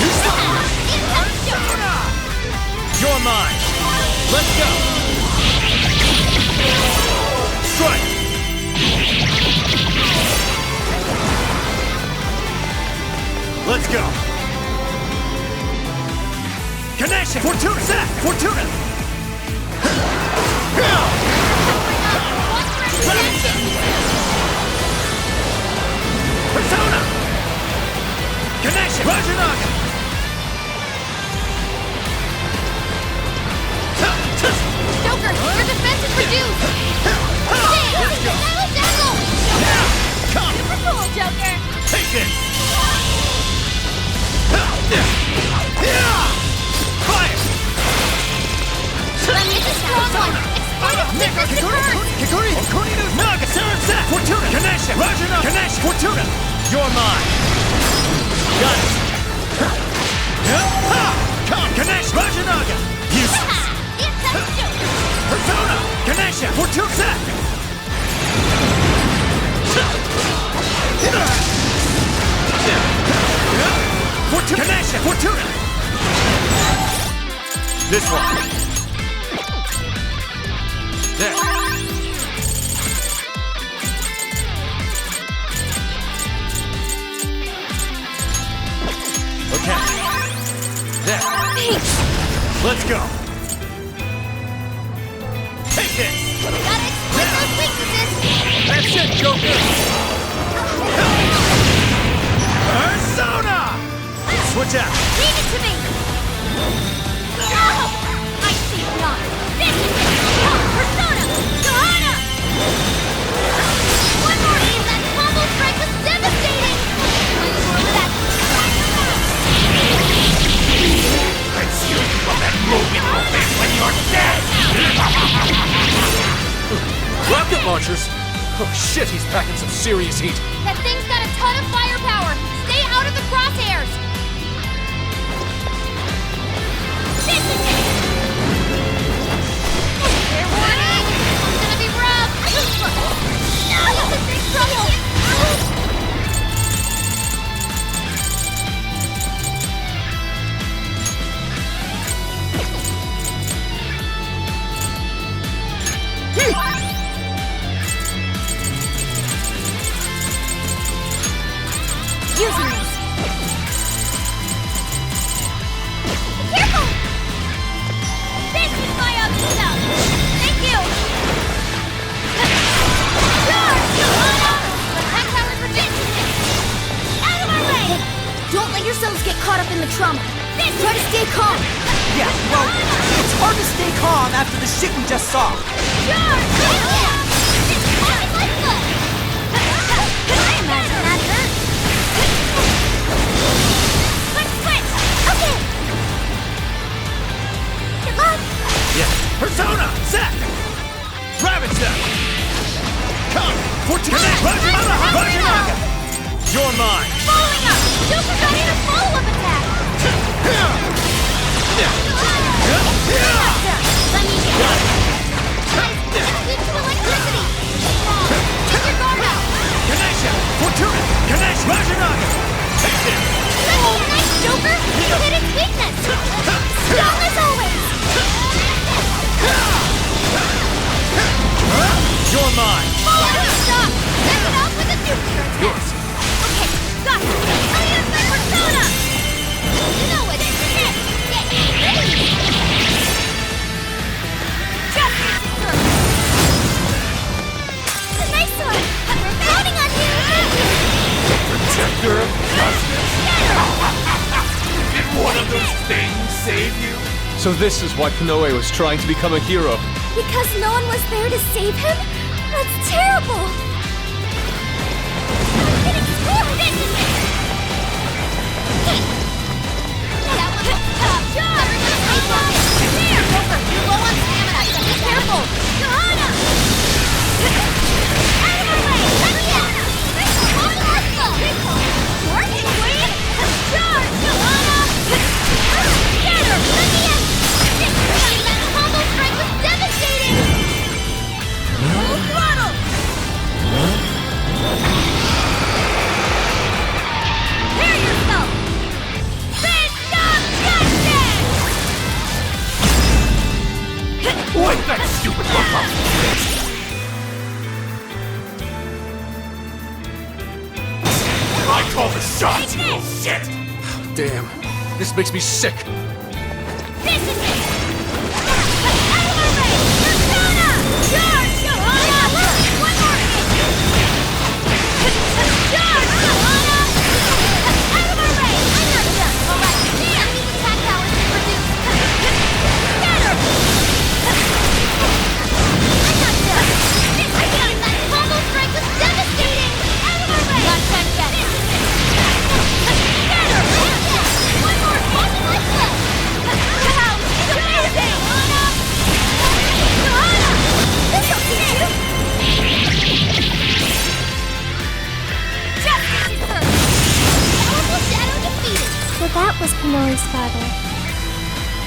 You stop! You're mine! Let's go! Strike! Let's go! Connection! Fortuna! Zach! Fortuna! Persona! Connection! Rajanaga! Joker, your defense is reduced! Let's go! Come! Super cool, Joker! Take it! Fire! Let me use a strong one! Exploit its weakness to current! Kikuri! Okuninu! Naga! Saransak! Fortuna! Connection! Rajanaga! Connection! Fortuna! You're mine! Got it! Come! Connection! Rajanaga! Useless! Persona! Connection! Fortuna! Zach! Fortuna! Connection! Fortuna! This one! There! Okay. There! Thanks! Let's go! Take this! Gotta exploit those weaknesses! That's it, Joker! Persona! Switch out! Leave it to me! Oh! I see not! This is it! Persona! Johanna! One more Eve, that combo strike was devastating! One more with that... Let's hear you from that moving face when you're dead! Rocket launchers? Oh shit, he's packing some serious heat. That thing's got a ton of firepower! Stay out of the crosshairs! This is it! Fair warning! It's gonna be rough! No! It's in big trouble! using this. Careful! This is my other stuff. Thank you. Charge, Johanna! Attack power for business. Out of our way! Hey, don't let yourselves get caught up in the trauma. Try to stay calm. Yeah, well, it's hard to stay calm after the shit we just saw. Charge, Johanna! I imagine that hurt. Quick switch! Okay! Good luck! Yeah. Persona! Set! Ravage them! Come! Fortuna! Vajinaga! You're mine! Following up! Joker got in a follow-up attack! Let me get it! Weak to electricity! Take your guard out! Ganesha! Fortuna! Ganesha! Vajinaga! Take this! Nice, Joker! You hit its weakness! Strong as always! You're mine! Stop! Back it off with a nuclear attack! Yours! Okay, got it! I'll use my persona! You know what it is! Get ready! Justice, sir! A nice one! We're counting on you! Protector of justice? Did one of those things save you? So this is why Konoe was trying to become a hero. Because no one was there to save him? That's terrible! I'm getting scored! This is it! That was a tough job! Here, Joker! You're low on stamina! Be careful! Johanna! Out of my way! Let me in! Working, Queen! Charge, Johanna! Get her! Let me in! That combo strike was devastating! Full throttle! Prepare yourself! Fist of justice! Wait, that stupid look up! I call the shots, you little shit! Damn. This makes me sick. This is it! Out of my way! Persona! Charge, Johanna! One more hit! Charge, Johanna! Out of my way! I'm not done! Alright, enemy's attack power is reduced. Get her! I'm not done! That combo strike was devastating! Out of my way! Not done yet! Get her! One more hit! Wow! It's amazing! Johanna! This'll teach you! Justice is served! Powerful shadow defeated! So that was Konoe's father.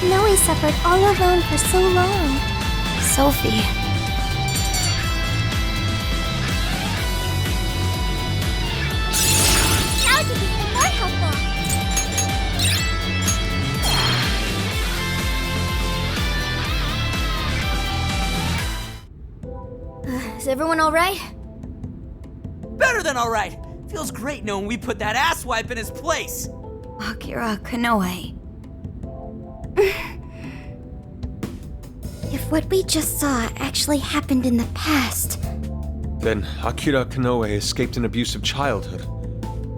Konoe suffered all alone for so long. Sophie. Now I can be even more helpful! Is everyone alright? Better than alright! Feels great knowing we put that asswipe in his place! Akira Konoe. If what we just saw actually happened in the past, Then Akira Konoe escaped an abusive childhood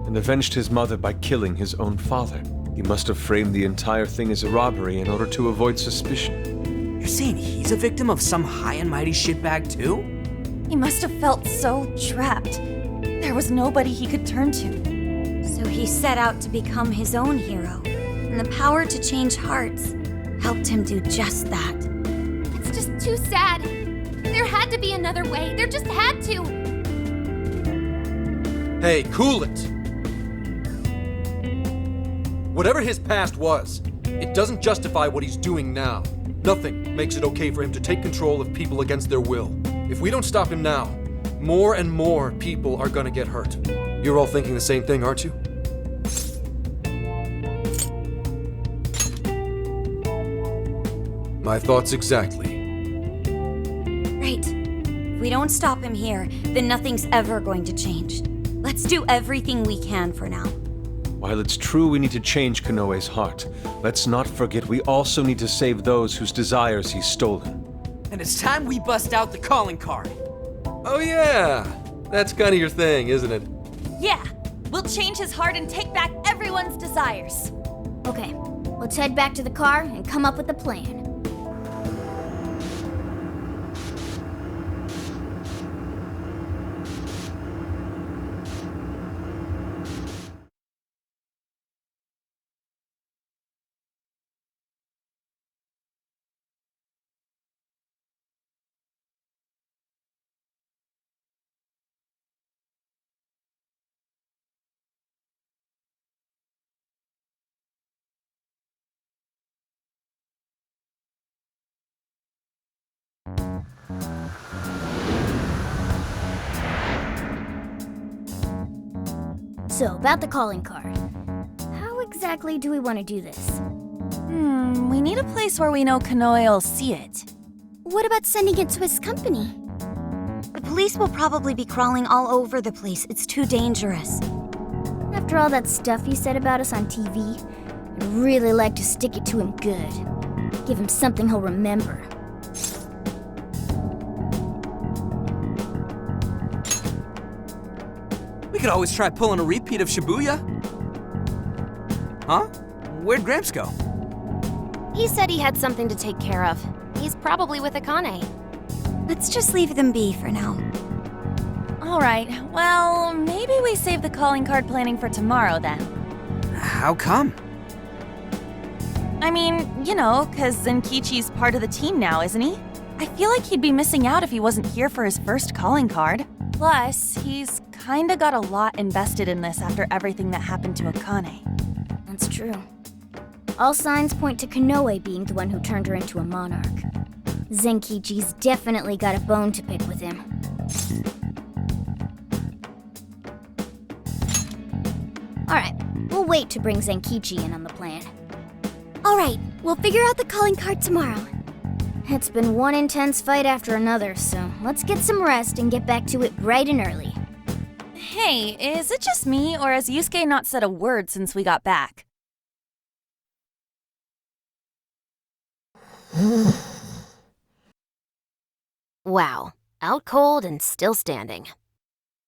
and avenged his mother by killing his own father. He must have framed the entire thing as a robbery in order to avoid suspicion. You're saying he's a victim of some high and mighty shitbag too? He must have felt so trapped. There was nobody he could turn to. so he set out to become his own hero. And the power to change hearts helped him do just that. It's just too sad. There had to be another way. There just had to. Hey, cool it! Whatever his past was, it doesn't justify what he's doing now. Nothing makes it okay for him to take control of people against their will. If we don't stop him now, more and more people are gonna get hurt. You're all thinking the same thing, aren't you? My thoughts exactly. Right. If we don't stop him here, then nothing's ever going to change. Let's do everything we can for now. While it's true we need to change Konoe's heart, let's not forget we also need to save those whose desires he's stolen. And it's time we bust out the calling card. Oh yeah! That's kind of your thing, isn't it? Yeah, we'll change his heart and take back everyone's desires. Okay, let's head back to the car and come up with a plan. So, about the calling card. How exactly do we want to do this? We need a place where we know Konoe will see it. What about sending it to his company? The police will probably be crawling all over the place. It's too dangerous. After all that stuff he said about us on TV, I'd really like to stick it to him good. Give him something he'll remember. We could always try pulling a repeat of Shibuya. Huh? Where'd Gramps go? He said he had something to take care of. He's probably with Akane. Let's just leave them be for now. All right, well, maybe we save the calling card planning for tomorrow then. How come? I mean, you know, 'cause Zenkichi's part of the team now, isn't he? I feel like he'd be missing out if he wasn't here for his first calling card. Plus, he's kinda got a lot invested in this after everything that happened to Akane. That's true. All signs point to Konoe being the one who turned her into a monarch. Zenkichi's definitely got a bone to pick with him. Alright, we'll wait to bring Zenkichi in on the plan. Alright, we'll figure out the calling card tomorrow. It's been one intense fight after another, so let's get some rest and get back to it bright and early. Hey, is it just me, or has Yusuke not said a word since we got back? Wow, out cold and still standing.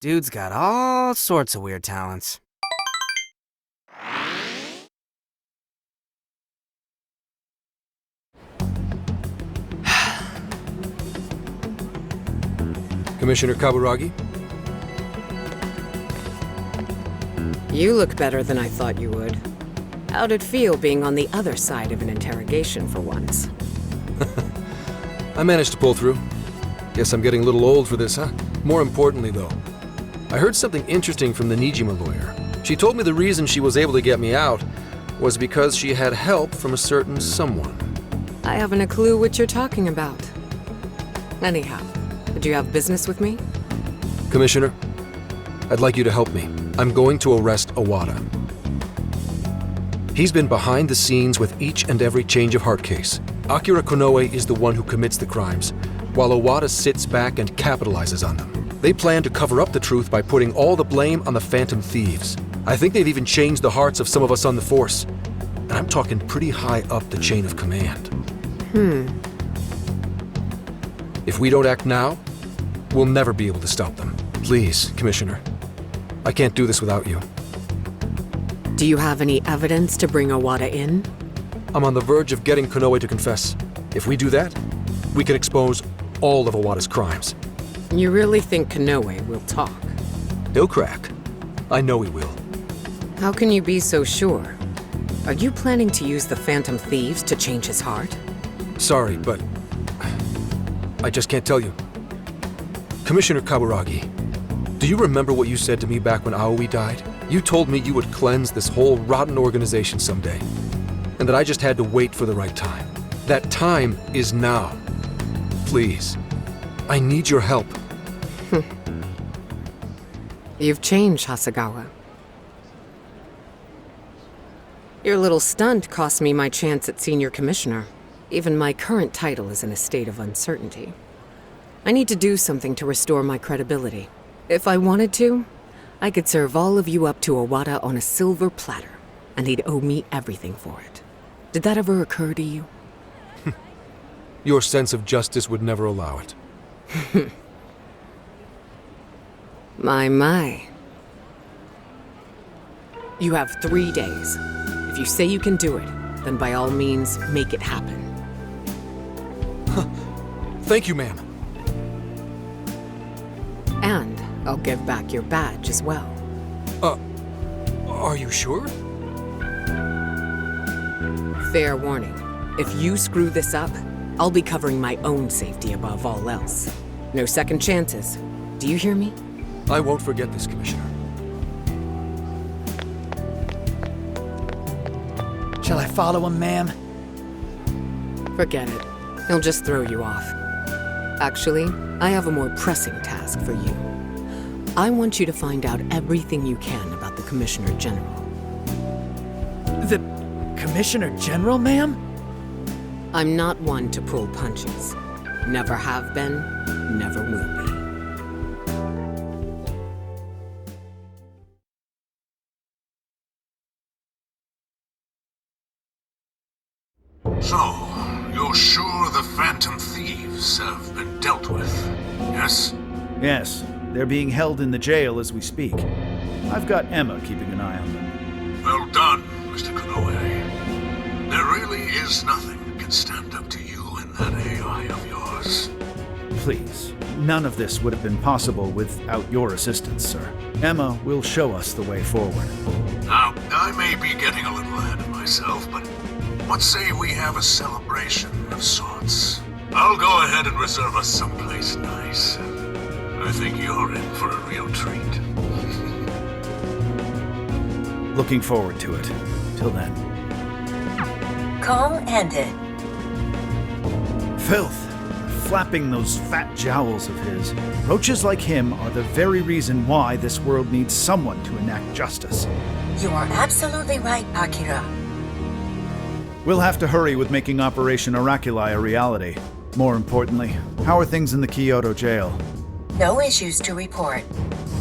Dude's got all sorts of weird talents. Commissioner Kaburagi? You look better than I thought you would. How'd it feel being on the other side of an interrogation for once? I managed to pull through. Guess I'm getting a little old for this, huh? More importantly, though, I heard something interesting from the Nijima lawyer. She told me the reason she was able to get me out was because she had help from a certain someone. I haven't a clue what you're talking about. Anyhow, do you have business with me? Commissioner, I'd like you to help me. I'm going to arrest Owada. He's been behind the scenes with each and every change of heart case. Akira Konoe is the one who commits the crimes, while Owada sits back and capitalizes on them. They plan to cover up the truth by putting all the blame on the Phantom Thieves. I think they've even changed the hearts of some of us on the Force. And I'm talking pretty high up the chain of command. If we don't act now, we'll never be able to stop them. Please, Commissioner. I can't do this without you. Do you have any evidence to bring Owada in? I'm on the verge of getting Konoe to confess. If we do that, we can expose all of Owada's crimes. You really think Konoe will talk? He'll crack. I know he will. How can you be so sure? Are you planning to use the Phantom Thieves to change his heart? Sorry, but I just can't tell you. Commissioner Kaburagi, do you remember what you said to me back when Aoi died? You told me you would cleanse this whole rotten organization someday, and that I just had to wait for the right time. That time is now. Please, I need your help. You've changed, Hasegawa. Your little stunt cost me my chance at senior commissioner. Even my current title is in a state of uncertainty. I need to do something to restore my credibility. If I wanted to, I could serve all of you up to Owada on a silver platter, and he'd owe me everything for it. Did that ever occur to you? Your sense of justice would never allow it. My. You have 3 days. If you say you can do it, then by all means, make it happen. Thank you, ma'am. And I'll give back your badge as well. Are you sure? Fair warning. If you screw this up, I'll be covering my own safety above all else. No second chances. Do you hear me? I won't forget this, Commissioner. Shall I follow him, ma'am? Forget it. He'll just throw you off. Actually, I have a more pressing task for you. I want you to find out everything you can about the Commissioner General. The Commissioner General, ma'am? I'm not one to pull punches. Never have been, never will be. So, you're sure the Phantom Thieves have been dealt with, yes? Yes, they're being held in the jail as we speak. I've got Emma keeping an eye on them. Well done, Mr. Konoe. There really is nothing that can stand up to you and that AI of yours. Please, none of this would have been possible without your assistance, sir. Emma will show us the way forward. Now, I may be getting a little ahead of myself, but what say we have a celebration of sorts? I'll go ahead and reserve us someplace nice. I think you're in for a real treat. Looking forward to it. Till then. Call ended. Filth! Flapping those fat jowls of his. Roaches like him are the very reason why this world needs someone to enact justice. You are absolutely right, Akira. We'll have to hurry with making Operation Oraculi a reality. More importantly, how are things in the Kyoto jail? No issues to report.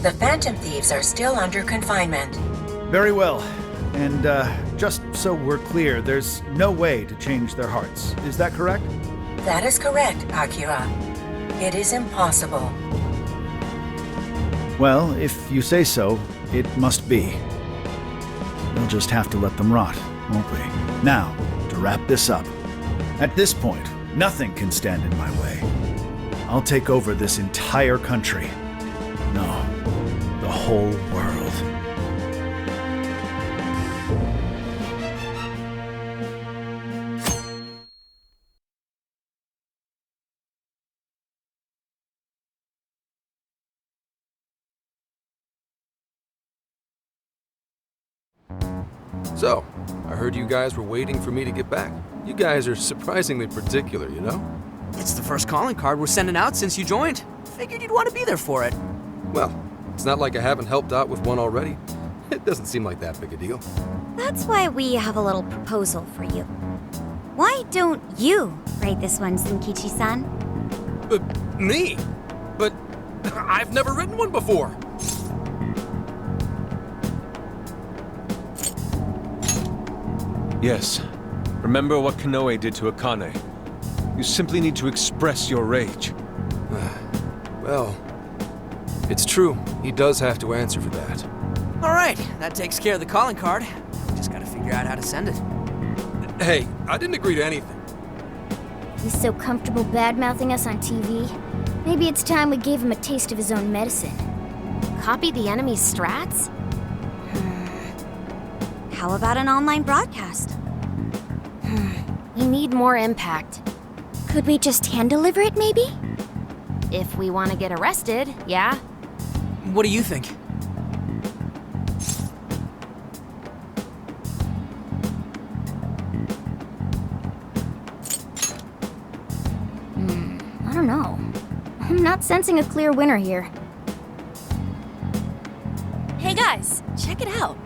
The Phantom Thieves are still under confinement. Very well. And, just so we're clear, there's no way to change their hearts. Is that correct? That is correct, Akira. It is impossible. Well, if you say so, it must be. We'll just have to let them rot, won't we? Now, to wrap this up. At this point, nothing can stand in my way. I'll take over this entire country. No, the whole world. So, I heard you guys were waiting for me to get back. You guys are surprisingly particular, you know? It's the first calling card we're sending out since you joined. Figured you'd want to be there for it. Well, it's not like I haven't helped out with one already. It doesn't seem like that big a deal. That's why we have a little proposal for you. Why don't you write this one, Zenkichi-san? Me? But I've never written one before. Yes. Remember what Konoe did to Akane. You simply need to express your rage. Well, it's true. He does have to answer for that. All right, that takes care of the calling card. Just gotta figure out how to send it. Hey, I didn't agree to anything. He's so comfortable bad-mouthing us on TV. Maybe it's time we gave him a taste of his own medicine. Copy the enemy's strats? How about an online broadcast? We need more impact. Could we just hand-deliver it, maybe? If we want to get arrested, yeah. What do you think? I don't know. I'm not sensing a clear winner here. Hey guys, check it out.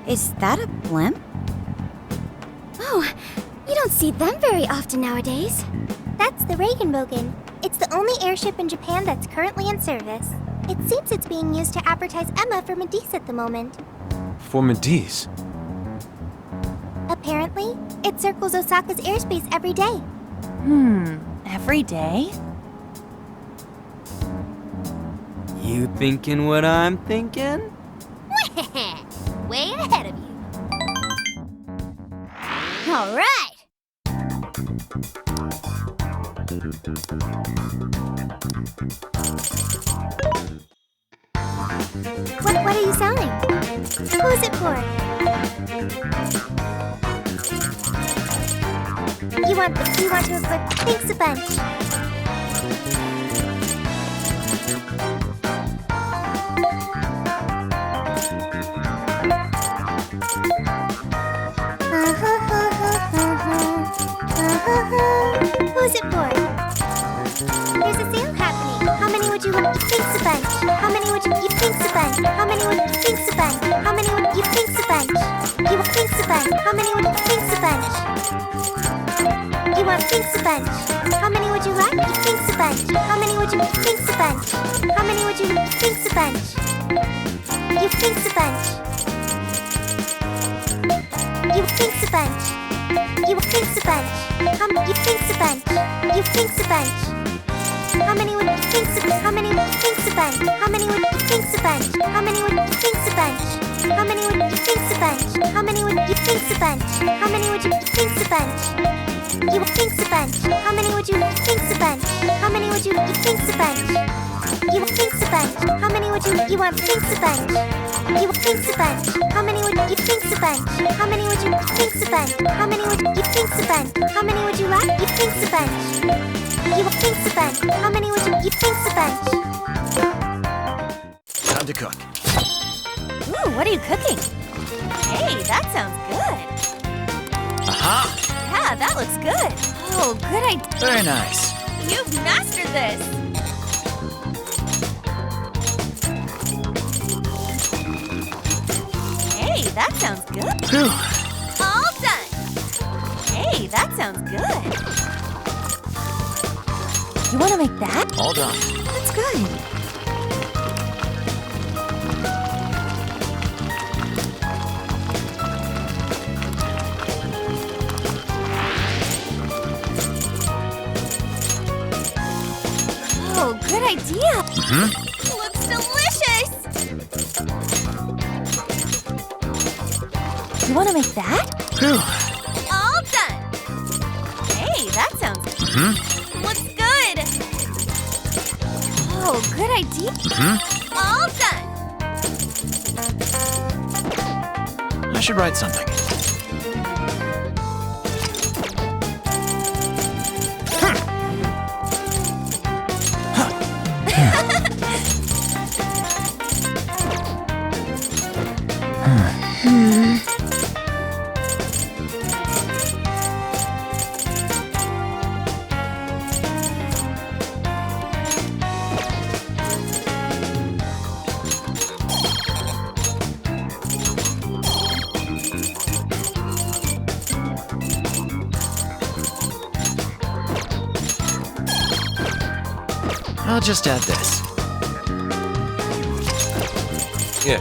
Is that a blimp? Oh, you don't see them very often nowadays. That's the Regenbogen. It's the only airship in Japan that's currently in service. It seems it's being used to advertise Emma for Medice at the moment. For Medice? Apparently, it circles Osaka's airspace every day. Every day? You thinking what I'm thinking? Way ahead of you. All right. What are you selling? Who is it for? You want to equip Thanks a bunch. Who's it for? There's a sale happening. How many would you want? Thanks a bunch. How many would you thanks a bunch? How many would you thanks a bunch? How many would you thanks a bunch? You want thanks a bunch. How many would you thanks a bunch? You want thanks a bunch. How many would you like? You thanks a bunch. How many would you thanks a bunch? How many would you thanks a bunch? You thanks a bunch. You thanks a bunch. You thanks a bunch. You thanks a bunch. You thanks a bunch. How many would you thanks a bunch? How many would you thanks a bunch? How many would you thanks a bunch? How many would you thanks a bunch? How many would you thanks a bunch? How many would you thanks a bunch? How many would you thanks a bunch? You thanks a bunch. How many would you thanks a bunch? How many would you thanks a bunch? You thanks a bunch. How many would you want thanks a bunch? You thanks a bunch. How many would you thanks a bunch? How many would you thanks a bunch? How many would you thanks a bunch? How many would you like? You thanks a bunch. You thanks a bunch. How many would you thanks a bunch? Time to cook. Ooh, what are you cooking? Hey, that sounds good. Aha! Yeah, that looks good. Oh, good idea. Very nice. You've mastered this. Hey, that sounds good. Phew. All done. Hey, that sounds good. You want to make that? All done. That's good. Oh, good idea. Looks delicious. You want to make that? Phew. All done. Hey, that sounds looks good. Oh, good idea. All done. I should write something. I'll just add this. Yes.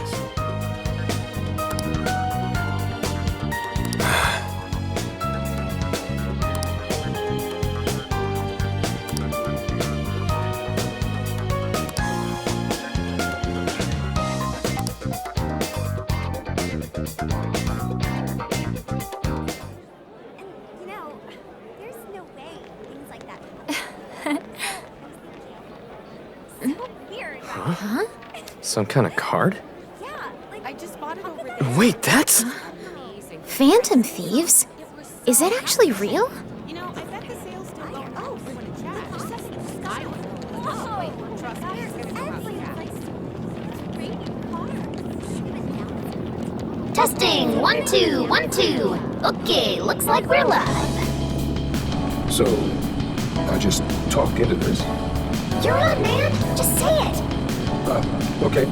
You know, there's no way things like that happen. So weird. Huh? Some kind of card? Yeah, like I just bought it over Wait, that's... Phantom thieves? Is that actually real? You know, I bet the sales still go on. Oh, We want to chat. Testing 1 2 1 2. Okay, looks like we're live. So, I just talk into this. You're on, man. Just say it. Okay.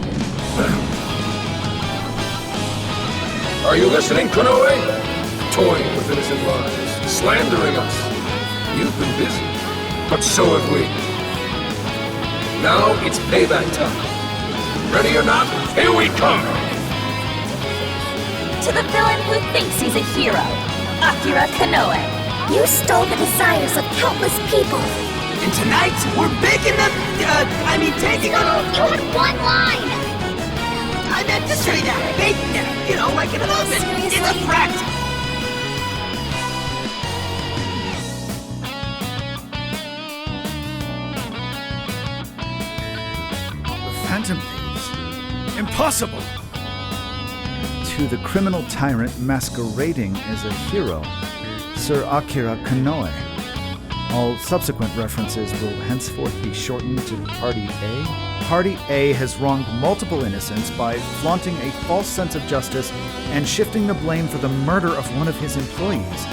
Are you listening, Konoe? Toying with innocent lives, slandering us. You've been busy, but so have we. Now it's payback time. Ready or not, here we come! To the villain who thinks he's a hero, Akira Kanoe. You stole the desires of countless people. And tonight, we're baking them, taking them. You had one line! I meant to say that, baking them, like in an oven. Seriously? It's a threat. Phantom Thieves? Impossible! To the criminal tyrant masquerading as a hero, Sir Akira Kanoe. All subsequent references will henceforth be shortened to Party A. Party A has wronged multiple innocents by flaunting a false sense of justice and shifting the blame for the murder of one of his employees.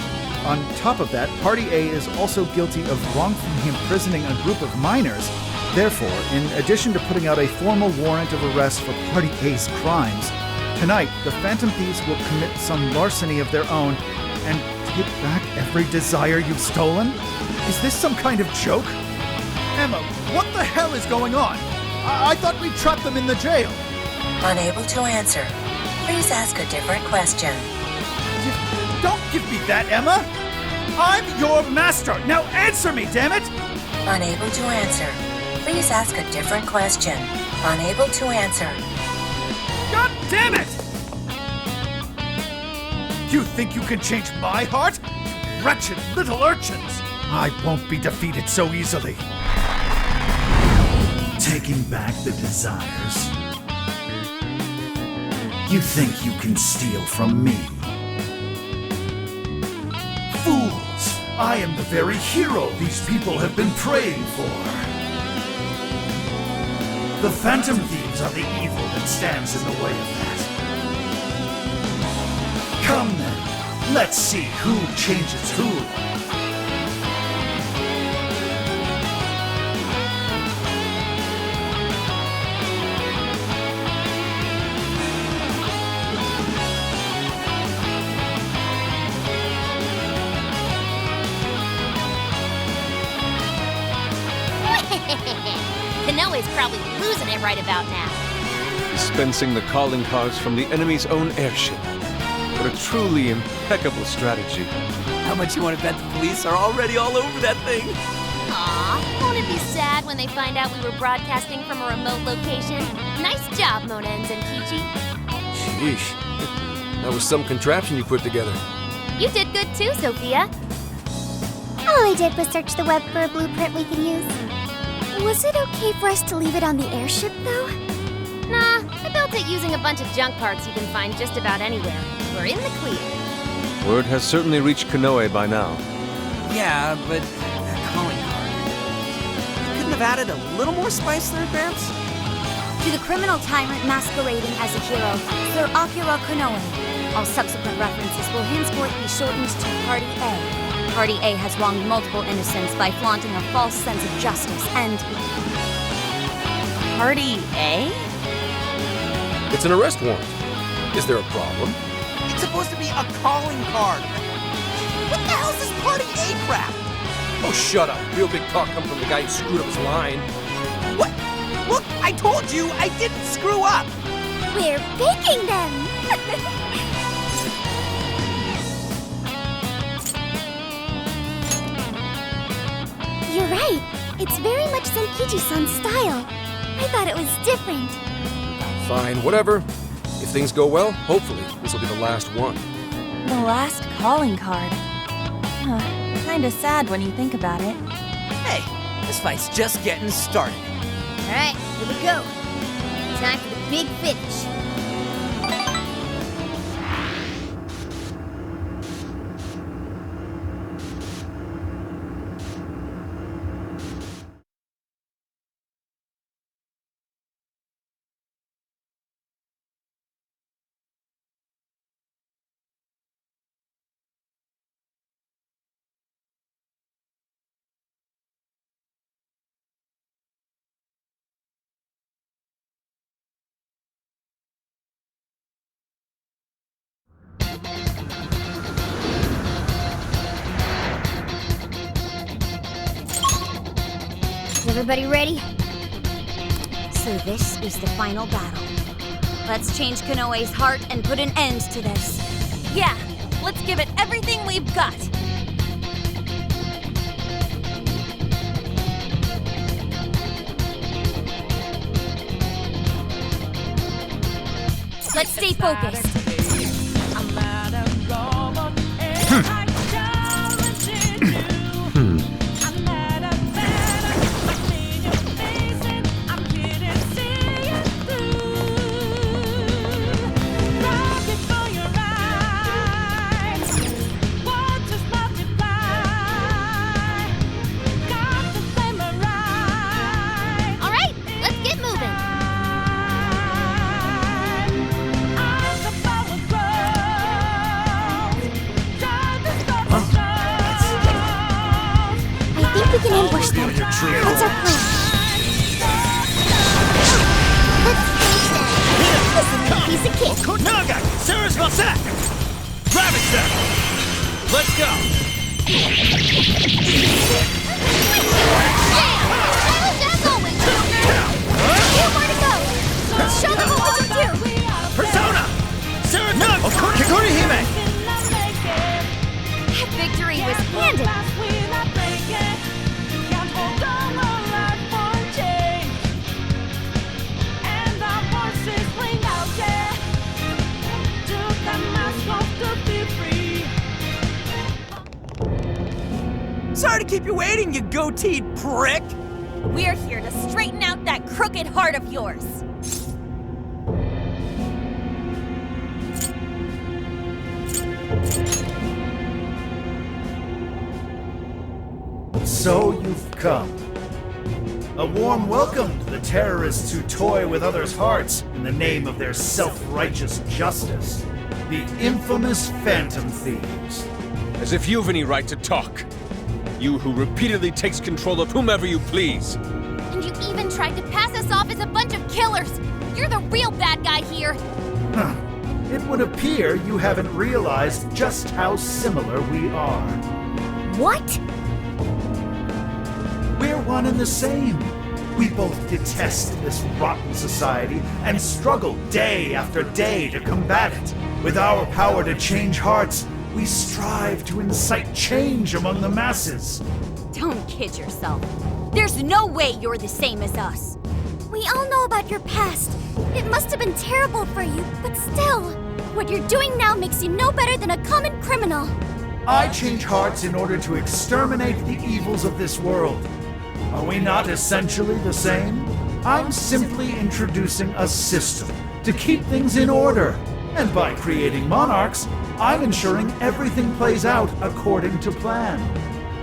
On top of that, Party A is also guilty of wrongfully imprisoning a group of minors. Therefore, in addition to putting out a formal warrant of arrest for Party A's crimes, tonight the Phantom Thieves will commit some larceny of their own and take back every desire you've stolen? Is this some kind of joke? Emma, what the hell is going on? I thought we trapped them in the jail. Unable to answer. Please ask a different question. Don't give me that, Emma! I'm your master! Now answer me, damn it! Unable to answer. Please ask a different question. Unable to answer. God damn it! You think you can change my heart? Wretched little urchins! I won't be defeated so easily. Taking back the desires. You think you can steal from me? Fools! I am the very hero these people have been praying for. The Phantom Thieves are the evil that stands in the way of that. Come then, let's see who changes who. Kanoe's probably losing it right about now. Dispensing the calling cards from the enemy's own airship. What a truly impeccable strategy. How much you want to bet the police are already all over that thing? Aw, won't it be sad when they find out we were broadcasting from a remote location? Nice job, Monens and Kichi. Sheesh. That was some contraption you put together. You did good too, Sophia. All I did was search the web for a blueprint we could use. Was it okay for us to leave it on the airship, though? Nah, I built it using a bunch of junk parts you can find just about anywhere. We're in the clear. Word has certainly reached Kanoe by now. Yeah, but that calling card. You couldn't have added a little more spice there, Gramps? To the criminal tyrant masquerading as a hero, Sir Akira Kanoe. All subsequent references will henceforth be shortened to Party A. Party A has wronged multiple innocents by flaunting a false sense of justice and... Party A? It's an arrest warrant. Is there a problem? It's supposed to be a calling card. What the hell's this Party A crap? Oh, shut up. Real big talk comes from the guy who screwed up his line. What? Look, I told you I didn't screw up. We're baking them! You're right. It's very much Senkichi-san's style. I thought it was different. Fine, whatever. If things go well, hopefully this will be the last one. The last calling card. Kinda sad when you think about it. Hey, this fight's just getting started. All right, here we go. Time for the big finish. Is everybody ready? So this is the final battle. Let's change Kanoe's heart and put an end to this. Yeah, let's give it everything we've got. Let's stay focused. We can ambush them. That's our plan. Let's face them. Listen, you piece of cake. Naga! Sarah's Valsac! Razer! Let's go! As always, Joker! Few more to go! Show them what we can do! Persona! Sarah Naga! Kikuri Hime! Victory was handed. Sorry to keep you waiting, you goateed prick! We're here to straighten out that crooked heart of yours. So you've come. A warm welcome to the terrorists who toy with others' hearts in the name of their self-righteous justice. The infamous Phantom Thieves. As if you've any right to talk. You who repeatedly takes control of whomever you please. And you even tried to pass us off as a bunch of killers. You're the real bad guy here. Huh. It would appear you haven't realized just how similar we are. What? We're one and the same. We both detest this rotten society and struggle day after day to combat it. With our power to change hearts, we strive to incite change among the masses. Don't kid yourself. There's no way you're the same as us. We all know about your past. It must have been terrible for you, but still, what you're doing now makes you no better than a common criminal. I change hearts in order to exterminate the evils of this world. Are we not essentially the same? I'm simply introducing a system to keep things in order. And by creating monarchs, I'm ensuring everything plays out according to plan.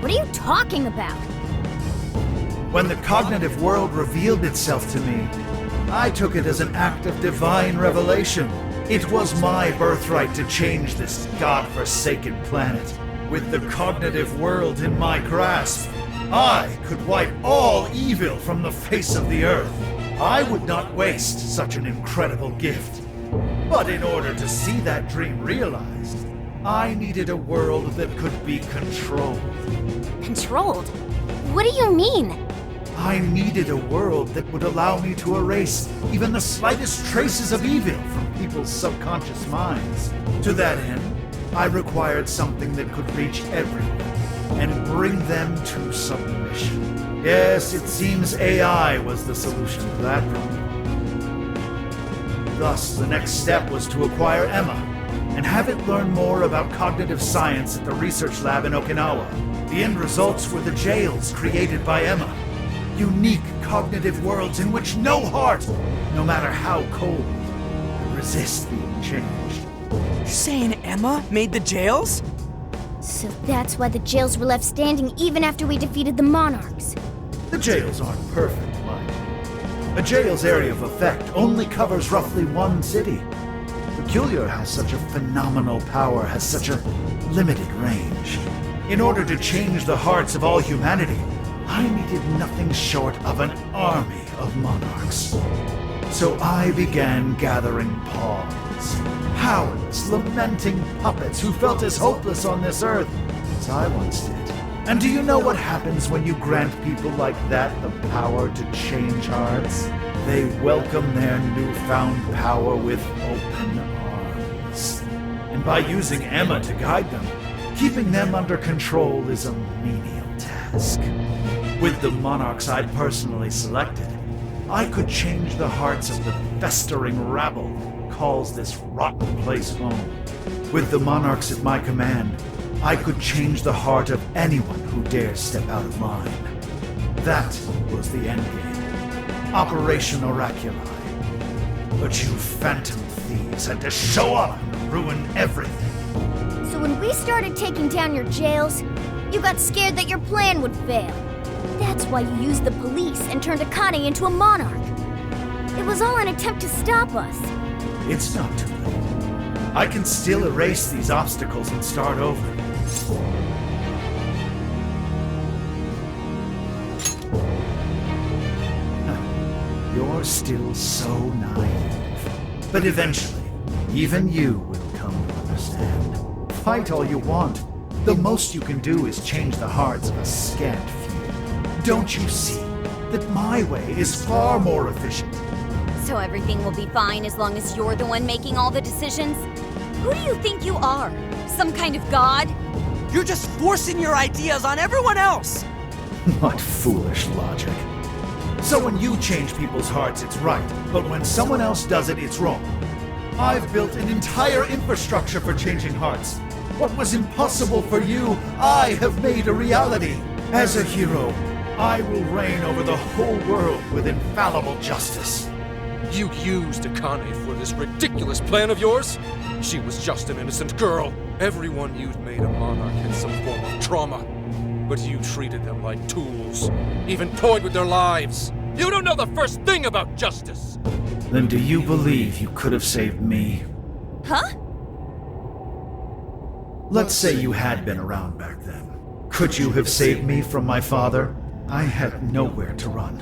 What are you talking about? When the cognitive world revealed itself to me, I took it as an act of divine revelation. It was my birthright to change this godforsaken planet. With the cognitive world in my grasp, I could wipe all evil from the face of the earth. I would not waste such an incredible gift. But in order to see that dream realized, I needed a world that could be controlled. Controlled? What do you mean? I needed a world that would allow me to erase even the slightest traces of evil from people's subconscious minds. To that end, I required something that could reach everyone and bring them to submission. Yes, it seems AI was the solution to that problem. Thus, the next step was to acquire Emma and have it learn more about cognitive science at the research lab in Okinawa. The end results were the jails created by Emma. Unique cognitive worlds in which no heart, no matter how cold, could resist being changed. You're saying Emma made the jails? So that's why the jails were left standing even after we defeated the monarchs. The jails aren't perfect, mind you. A jail's area of effect only covers roughly one city. Peculiar how such a phenomenal power has such a limited range. In order to change the hearts of all humanity, I needed nothing short of an army of monarchs. So I began gathering pawns, powerless, lamenting puppets who felt as hopeless on this earth as I once did. And do you know what happens when you grant people like that the power to change hearts? They welcome their newfound power with open arms. And by using Emma to guide them, keeping them under control is a menial task. With the monarchs I'd personally selected, I could change the hearts of the festering rabble who calls this rotten place home. With the monarchs at my command, I could change the heart of anyone who dares step out of line. That was the endgame. Operation Oraculi. But you phantom thieves had to show up and ruin everything. So when we started taking down your jails, you got scared that your plan would fail. That's why you used the police and turned Akane into a monarch. It was all an attempt to stop us. It's not too late. I can still erase these obstacles and start over. You're still so naive. But eventually, even you will come to understand. Fight all you want. The most you can do is change the hearts of a scant few. Don't you see that my way is far more efficient? So everything will be fine as long as you're the one making all the decisions? Who do you think you are? Some kind of god? You're just forcing your ideas on everyone else! What foolish logic. So when you change people's hearts, it's right, but when someone else does it, it's wrong. I've built an entire infrastructure for changing hearts. What was impossible for you, I have made a reality. As a hero, I will reign over the whole world with infallible justice. You used Akane for this ridiculous plan of yours? She was just an innocent girl. Everyone you'd made a monarch had some form of trauma. But you treated them like tools, even toyed with their lives. You don't know the first thing about justice! Then do you believe you could have saved me? Huh? Let's say you had been around back then. Could you have saved me from my father? I had nowhere to run.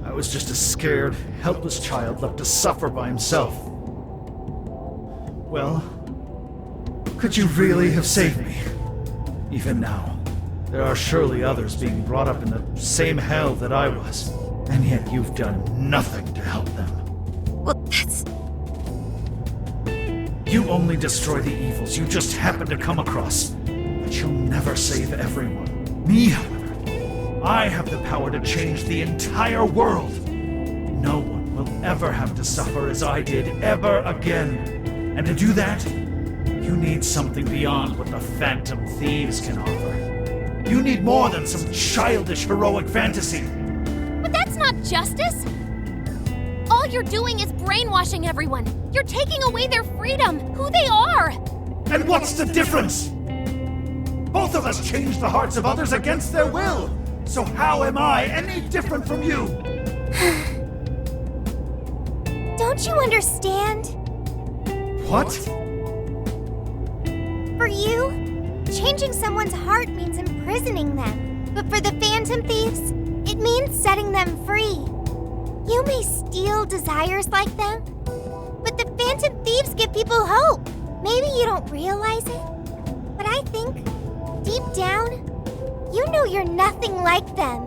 I was just a scared, helpless child left to suffer by himself. Well, could you really have saved me? Even now, there are surely others being brought up in the same hell that I was, and yet you've done nothing to help them. Well, that's... You only destroy the evils you just happen to come across, but you'll never save everyone. Me, however, I have the power to change the entire world. No one will ever have to suffer as I did ever again. And to do that, you need something beyond what the Phantom Thieves can offer. You need more than some childish heroic fantasy. But that's not justice! All you're doing is brainwashing everyone. You're taking away their freedom, who they are! And what's the difference? Both of us changed the hearts of others against their will. So how am I any different from you? Don't you understand? What? For you, changing someone's heart means imprisoning them. But for the Phantom Thieves, it means setting them free. You may steal desires like them, but the Phantom Thieves give people hope. Maybe you don't realize it, but I think, deep down, you know you're nothing like them.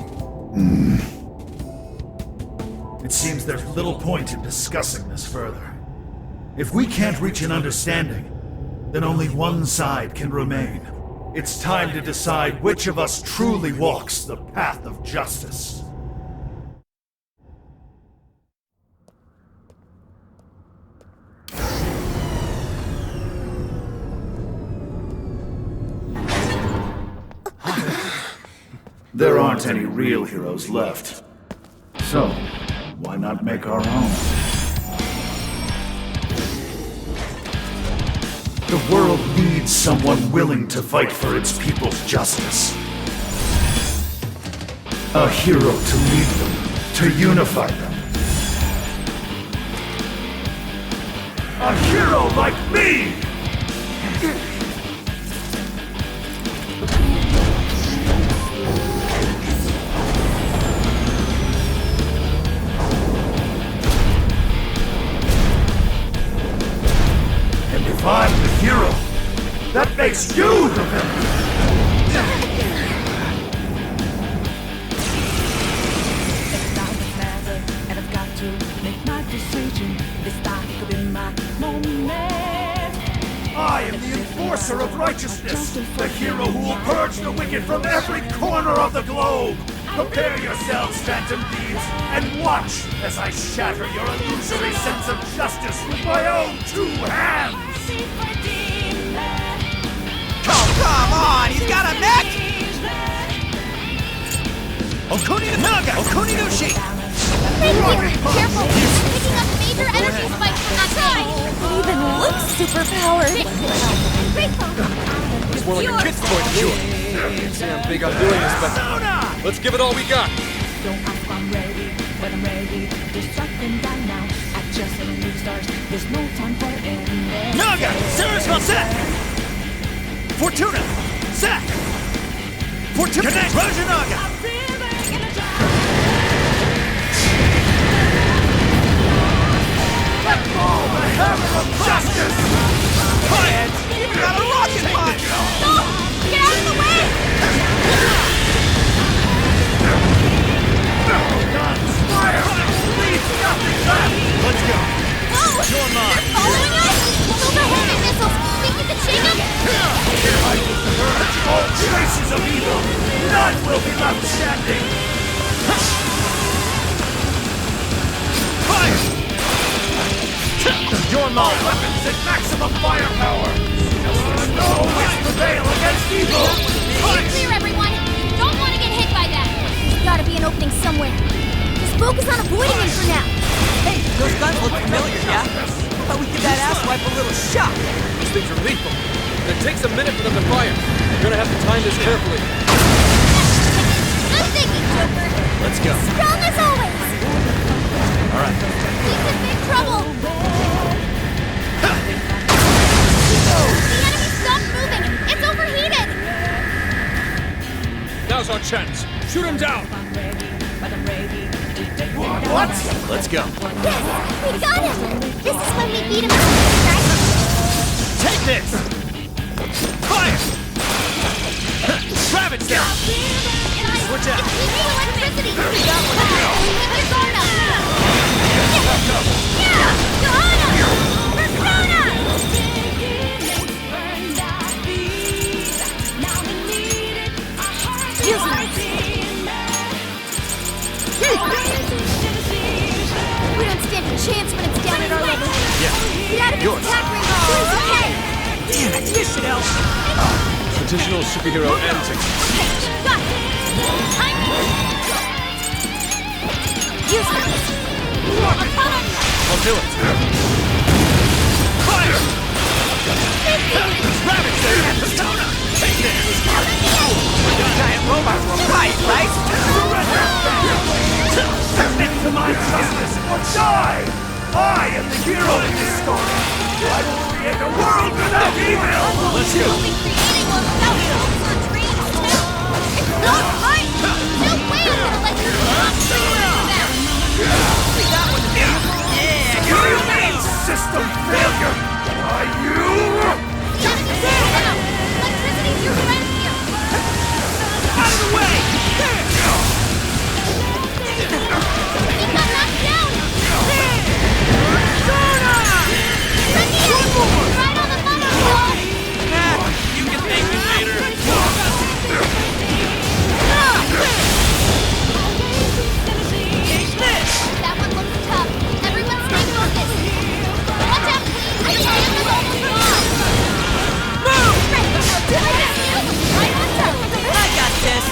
It seems there's little point in discussing this further. If we can't reach an understanding, then only one side can remain. It's time to decide which of us truly walks the path of justice. There aren't any real heroes left. So, why not make our own? The world needs someone willing to fight for its people's justice. A hero to lead them, to unify them. A hero like me! If I'm the hero, that makes you the villain! I am the enforcer of righteousness, the hero who will purge the wicked from every corner of the globe. Prepare yourselves, phantom thieves, and watch as I shatter your illusory sense of justice with my own 2 hands! Oh, come on! He's got a mech! Okuni no Naga! Okuni no Shi! Thank you! Careful! Picking up major energy spikes from that guy! It even looks superpowered! It's more like a kid's toy than sure. Can't say I'm big on doing this, but let's give it all we got. Don't ask if I'm ready, but I'm ready. There's something down now. I just need the stars. There's no time for endless. Naga! Sarasville set! Fortuna! Set! Fortuna! Connect! Razer Naga! Let fall the hammer of justice! Quiet! You got a rocket punch! Stop! Get out of the way! No guns! Fire! Leave nothing left! Let's go! Whoa! You're mine! They're following us? Those are homing missiles! Think you can shake them? If I purge all traces of evil, none will be left standing! Fire! You're mine! All weapons at maximum firepower! Justice will always prevail against evil! Stay clear, everyone! Don't want to get hit by that! There's gotta be an opening somewhere. Just focus on avoiding him for now! Hey, those guns look familiar, yeah? Thought we give that asswipe a little shock. These things are lethal. And it takes a minute for them to fire. You're gonna have to time this carefully. I'm thinking, Joker! Let's go. Strong as always! Alright. He's in big trouble! The enemy stopped moving! It's overheated! Now's our chance. Shoot him down! What? Let's go. Yes! We got him! This is when we beat him up, right? Take this! Fire! Ravage down! Switch out! It's keeping electricity! Keep your guard up! Yeah! Got him! Persona! We don't stand a chance when it's down at our level. Yeah. Get out of its attack range as soon as you can! Damn it, this should help! Traditional superhero antics. Okay, got it! Use this! I'll do it! Fire! Ravage there! Persona! Take this! Giant robots were right, right? Submit to my justice or die! I am the hero in this story! I will create a world without evil! Let's go! We'll be creating one without hopes or dreams, too! It's not right! No way I'm gonna let you stop dreaming about! See that one? Yeah! You system failure! Are you? Just sit down! Electricity's your friend here! Out of the way! He got knocked down! Right on the motherboard! You can thank me later. That one looks tough. Everyone stay focused. Watch out, please. I just can't move on. Move! Right on top. I got this.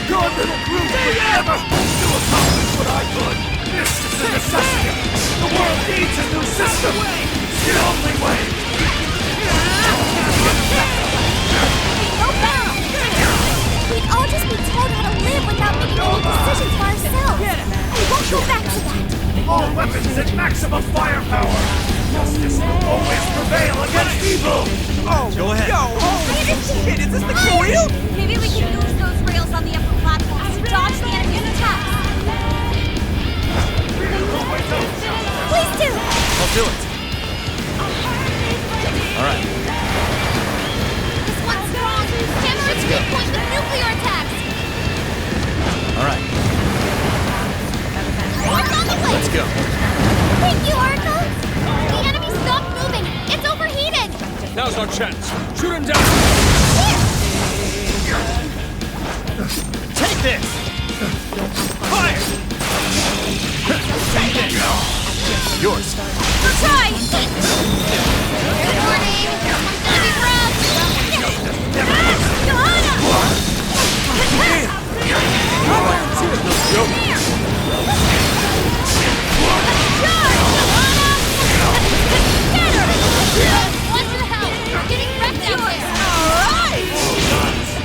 Your little group will never hope to accomplish what I could! This is a necessity! The world needs a new system! It's the only way! No barrel! We'd all just be told how to live without making any decisions for ourselves. I won't go back to that. All weapons at maximum firepower! Justice will always prevail against evil! Oh, go ahead. Yo, holy shit, is this thing for real? Maybe we can use those rails on the upper platforms to dodge the enemy's attacks. Please do! I'll do it. All right. chance! Shoot him down! Take this! Fire! Take this! Yours! Try! Good morning! Someone's gonna be rough! Johanna! What's your help? You're getting wrecked out there! Alright!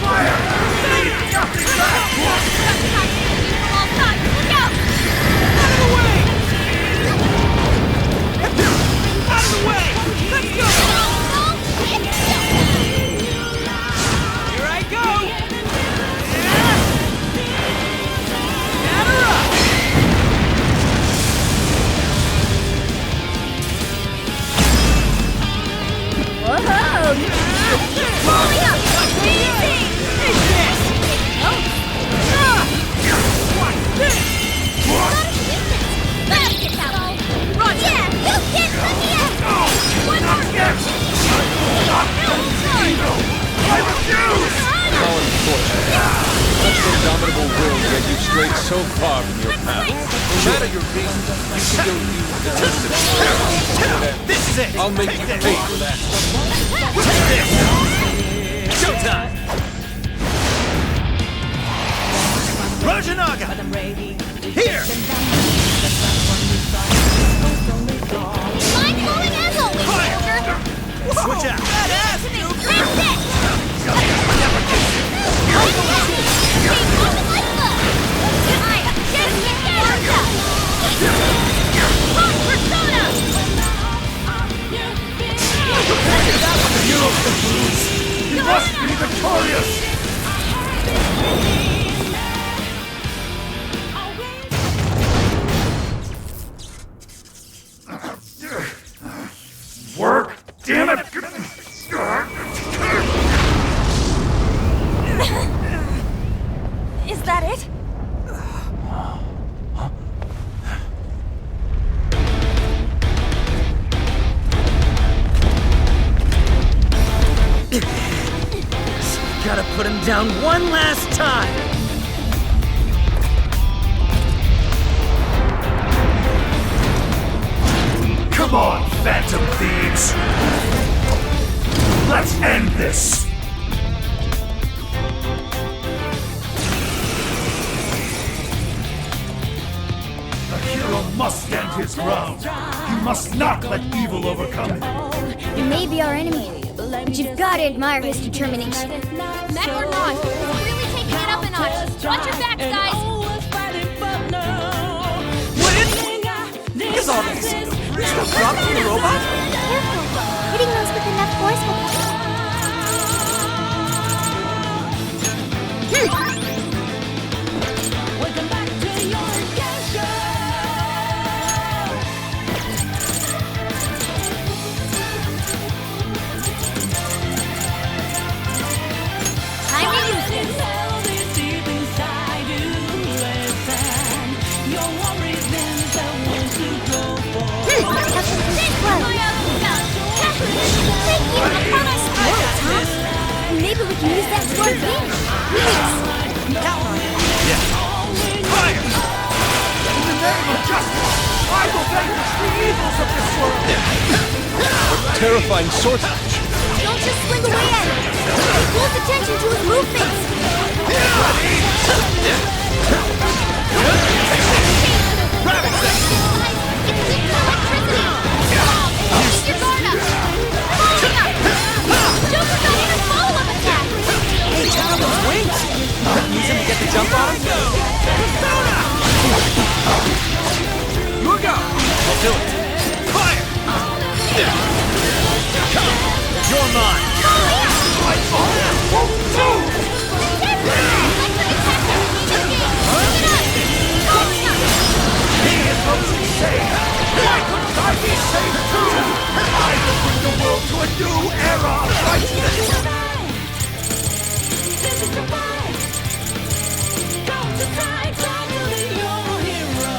Fire! Look out! Out of the way! Out of the way! Let's go! Here I go! Gather up! Whoa! Keep blowing up! Easy! Take this! Oh! What's this? Better get that way! Roger! Yeah! You get Sophia! One more! I refuse! How unfortunate. Such indomitable will get you strayed so far from your path. No matter your reasons, you should go use the test of This is it! I'll make you pay for that. Take this! Showtime! Rajanaga! Here! Mind blowing as always, Joker! Switch out! Badass! Grab this! You must be victorious! Work! Damn it! Is that it? Gotta put him down one last time! Come on, Phantom Thieves! Let's end this! The hero must stand his ground. He must not let evil overcome him. He may be our enemy, but you've got to admire his determination. Mech or not, he's really taking it up a notch. Watch your backs, guys! What is all this? Still dropped from the robot? Careful. Hitting those with enough force will... Welcome back to your game show. Time to use this! Deep inside you, listen. Your worries then the ones to go for. Maybe we can use that to our advantage. Fire! In the name of justice, I will vanquish the evils of this world! What terrifying sorcery! Don't just swing away at him. Pay close attention to his movements. Keep your guard up! Following up! Joker got in a follow-up attack! Hey, check out those wings! Use them to get the jump on him? Look out! I'll do it! Fire! You're mine! He is most insane! Why couldn't I be saved too? I will bring the world to a new era of righteousness! This is the fight. Don't you try to be your hero.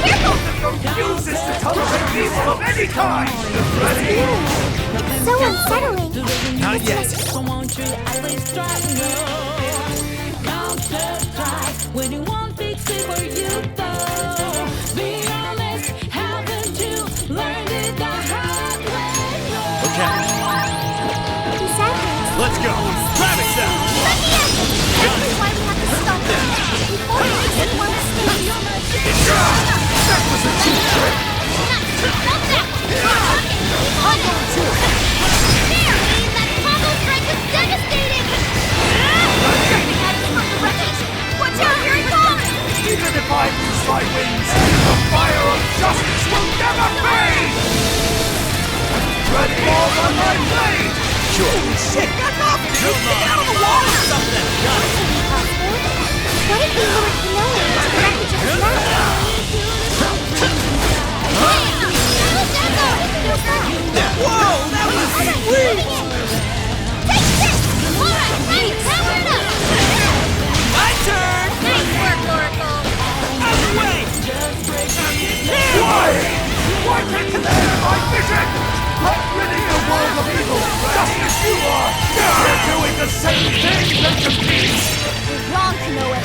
Careful! Use this to tolerate evil of any kind! It's so unsettling. Not yet. When you want fix it for you though. Be honest, haven't you learned it the hard way? Okay. Let's go. Grab it down. This is why we have to stop him. Before he makes any more mistakes. That was a cheap trick! I'm going to. There, Lee, that combo strike is devastating. Watch out, here he comes! Even if I lose my wings, the fire of justice will never fade! Red balls on my blade! Sure. Shit, back off! Stick out of the wall or something! What if we were Kanoa to package his mouth? Whoa, that was sweet! Take this! Alright, ready, power it up! My turn! Nice work, Oracle! Out of the way! Why? Why can't you hear my vision? I'm ridding the world of evil, just as you are! You're doing the same thing, Phantom Beast! You're wrong, Kanoa.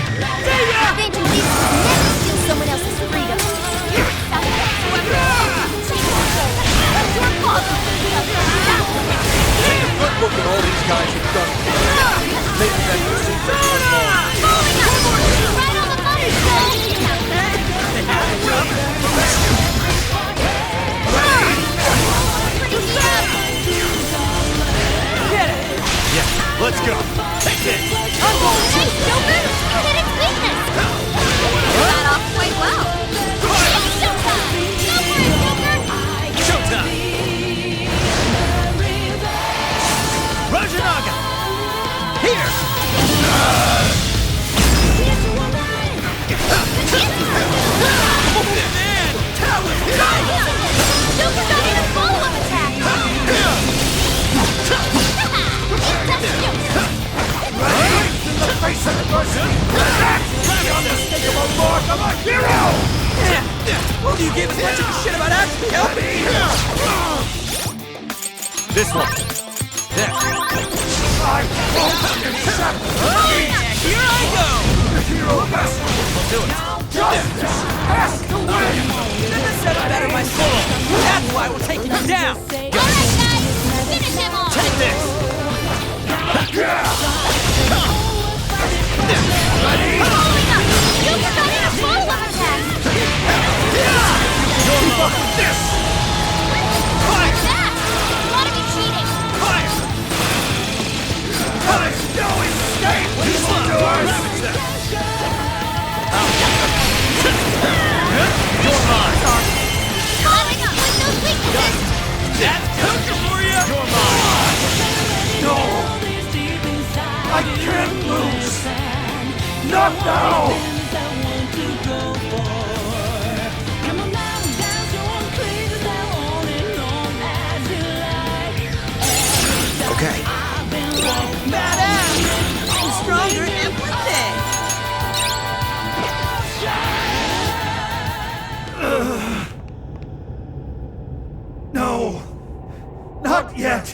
Phantom Beast will never steal someone else's freedom. Look at all these guys have done. Maybe that will see them Right on the money, Get it! Yeah, let's go. Take this. Nice, Joker! You hit its weakness! Got off quite well. Showtime! Go for it, Joker! Showtime! Rajanaga! Here! Joker got in a follow-up attack! Right in the face of adversity! That's the unmistakable mark of a hero! Well, you gave us much of a shit about actually helping! This one. There. I won't accept defeat! Here I go! The hero has to We'll do it. justice has to win! Couldn't have said it better myself. That's why we're taking him down. Alright, guys! Finish him off! Take this. Joker got in a follow-up attack! Keep up with this! What's that? You ought to be cheating! Fire! There's no escape, evildoers! You're mine. Let's exploit those weaknesses! That's Coker for you. You're mine. No! I can't lose! Not now! Okay. Badass! I'm stronger every day! No! Not yet!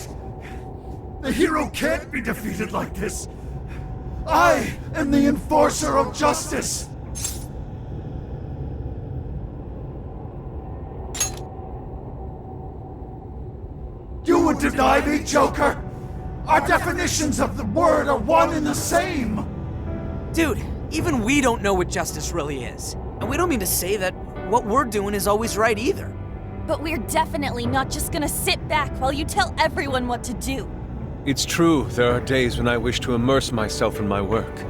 The hero can't be defeated like this! I am the enforcer of justice! You would deny me, Joker? Our definitions of the word are one and the same! Dude, even we don't know what justice really is. And we don't mean to say that what we're doing is always right either. But we're definitely not just gonna sit back while you tell everyone what to do. It's true, there are days when I wish to immerse myself in my work.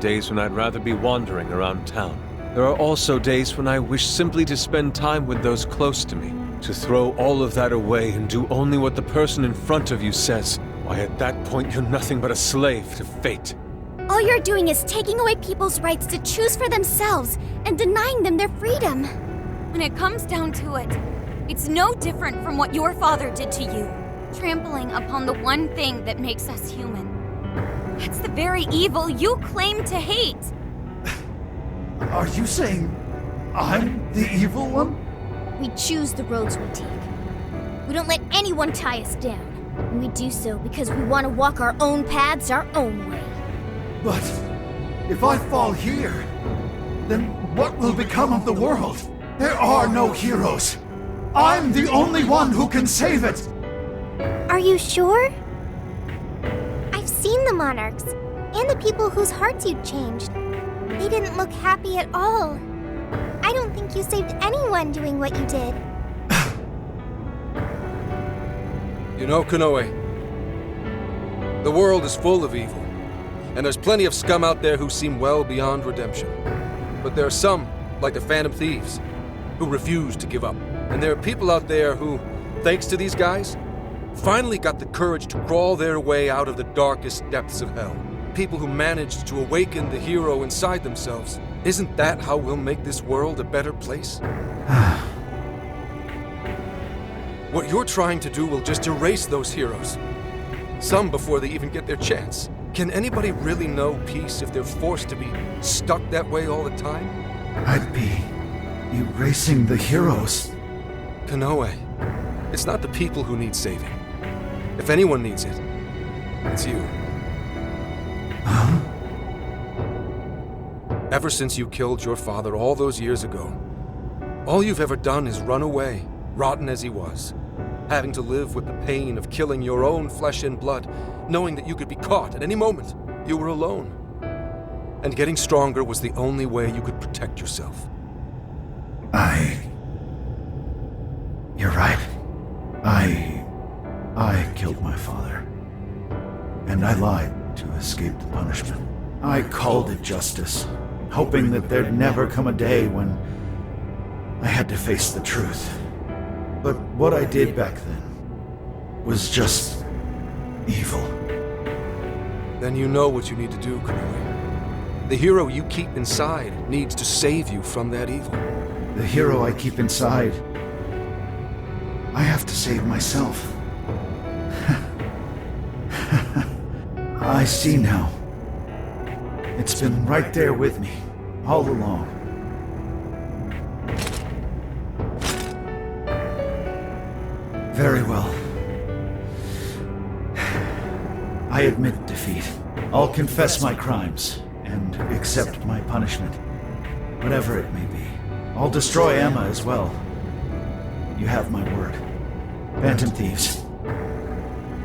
Days when I'd rather be wandering around town. There are also days when I wish simply to spend time with those close to me. To throw all of that away and do only what the person in front of you says. Why, at that point, you're nothing but a slave to fate. All you're doing is taking away people's rights to choose for themselves and denying them their freedom. When it comes down to it, it's no different from what your father did to you. Trampling upon the one thing that makes us human. That's the very evil you claim to hate. Are you saying I'm the evil one? We choose the roads we take. We don't let anyone tie us down. And we do so because we want to walk our own paths our own way. But if I fall here, then what will become of the world? There are no heroes. I'm the only one who can save it. Are you sure? I've seen the monarchs, and the people whose hearts you changed. They didn't look happy at all. I don't think you saved anyone doing what you did. You know, Kanoe, the world is full of evil, and there's plenty of scum out there who seem well beyond redemption. But there are some, like the Phantom Thieves, who refuse to give up. And there are people out there who, thanks to these guys, finally got the courage to crawl their way out of the darkest depths of hell. People who managed to awaken the hero inside themselves. Isn't that how we'll make this world a better place? What you're trying to do will just erase those heroes. Some before they even get their chance. Can anybody really know peace if they're forced to be stuck that way all the time? I'd be erasing the heroes. Kanoe, it's not the people who need saving. If anyone needs it, it's you. Huh? Ever since you killed your father all those years ago, all you've ever done is run away, rotten as he was, having to live with the pain of killing your own flesh and blood, knowing that you could be caught at any moment. You were alone. And getting stronger was the only way you could protect yourself. You're right. I killed my father. And I lied to escape the punishment. I called it justice, hoping that there'd never come a day when I had to face the truth. But what I did back then was just evil. Then you know what you need to do, Kanoe. The hero you keep inside needs to save you from that evil. The hero I keep inside, I have to save myself. I see now. It's been right there with me, all along. Very well. I admit defeat. I'll confess my crimes and accept my punishment, whatever it may be. I'll destroy Emma as well. You have my word. Phantom Thieves.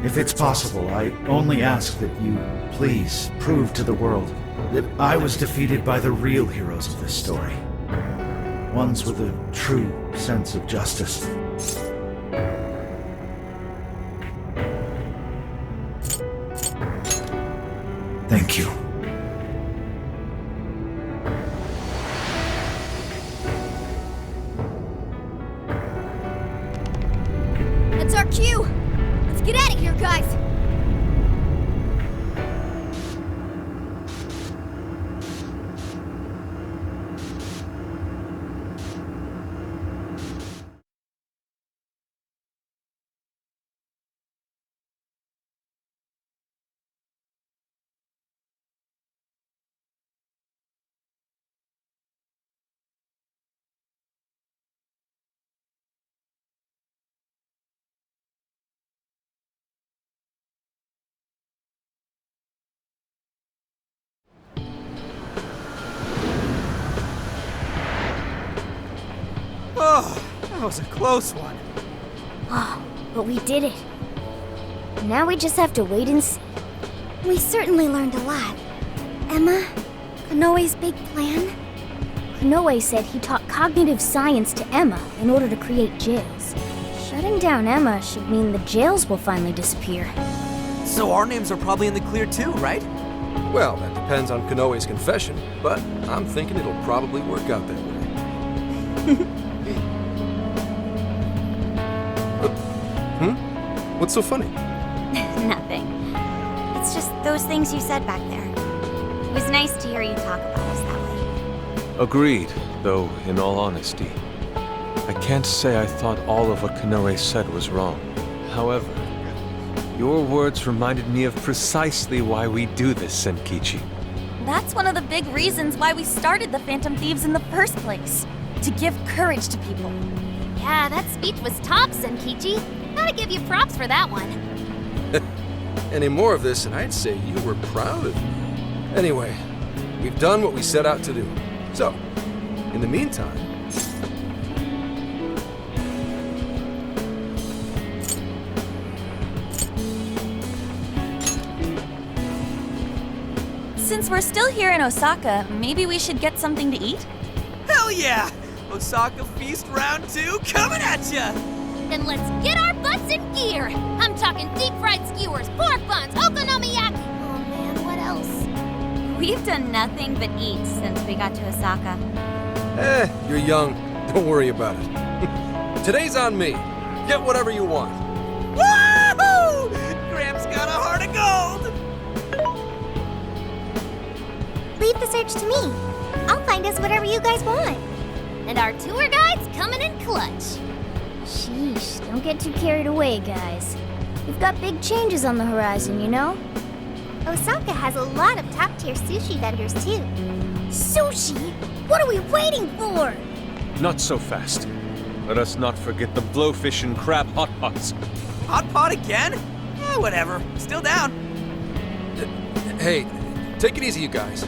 If it's possible, I only ask that you please prove to the world that I was defeated by the real heroes of this story. Ones with a true sense of justice. Thank you. That's our cue! Let's get out of here, guys! Oh, that was a close one. Oh, but we did it. Now we just have to wait and see. We certainly learned a lot. Emma, Kanoe's big plan? Kanoe said he taught cognitive science to Emma in order to create jails. Shutting down Emma should mean the jails will finally disappear. So our names are probably in the clear too, right? Well, that depends on Kanoe's confession, but I'm thinking it'll probably work out that way. What's so funny? Nothing. It's just those things you said back there. It was nice to hear you talk about us that way. Agreed, though, in all honesty, I can't say I thought all of what Kanoe said was wrong. However, your words reminded me of precisely why we do this, Senkichi. That's one of the big reasons why we started the Phantom Thieves in the first place. To give courage to people. Yeah, that speech was top, Senkichi. Gotta give you props for that one. Any more of this, and I'd say you were proud of me. Anyway, we've done what we set out to do. So, in the meantime... Since we're still here in Osaka, maybe we should get something to eat? Hell yeah! Osaka Feast Round 2 coming at ya! Then let's get our butts in gear. I'm talking deep-fried skewers, pork buns, okonomiyaki. Oh man, what else? We've done nothing but eat since we got to Osaka. You're young. Don't worry about it. Today's on me. Get whatever you want. Woohoo! Gramps got a heart of gold! Leave the search to me. I'll find us whatever you guys want. And our tour guide's coming in clutch. Sheesh, don't get too carried away, guys. We've got big changes on the horizon, you know? Osaka has a lot of top-tier sushi vendors, too. Sushi? What are we waiting for? Not so fast. Let us not forget the blowfish and crab hot pots. Hot pot again? Whatever. Still down. Hey, take it easy, you guys.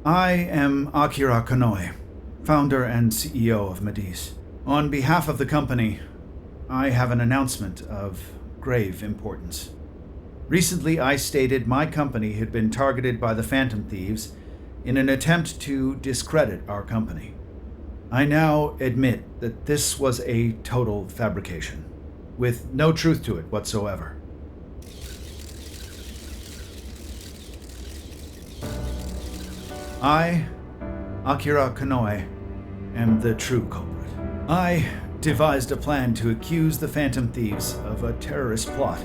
I am Akira Konoe, founder and CEO of Medice. On behalf of the company, I have an announcement of grave importance. Recently, I stated my company had been targeted by the Phantom Thieves in an attempt to discredit our company. I now admit that this was a total fabrication, with no truth to it whatsoever. I, Akira Konoe, am the true culprit. I devised a plan to accuse the Phantom Thieves of a terrorist plot,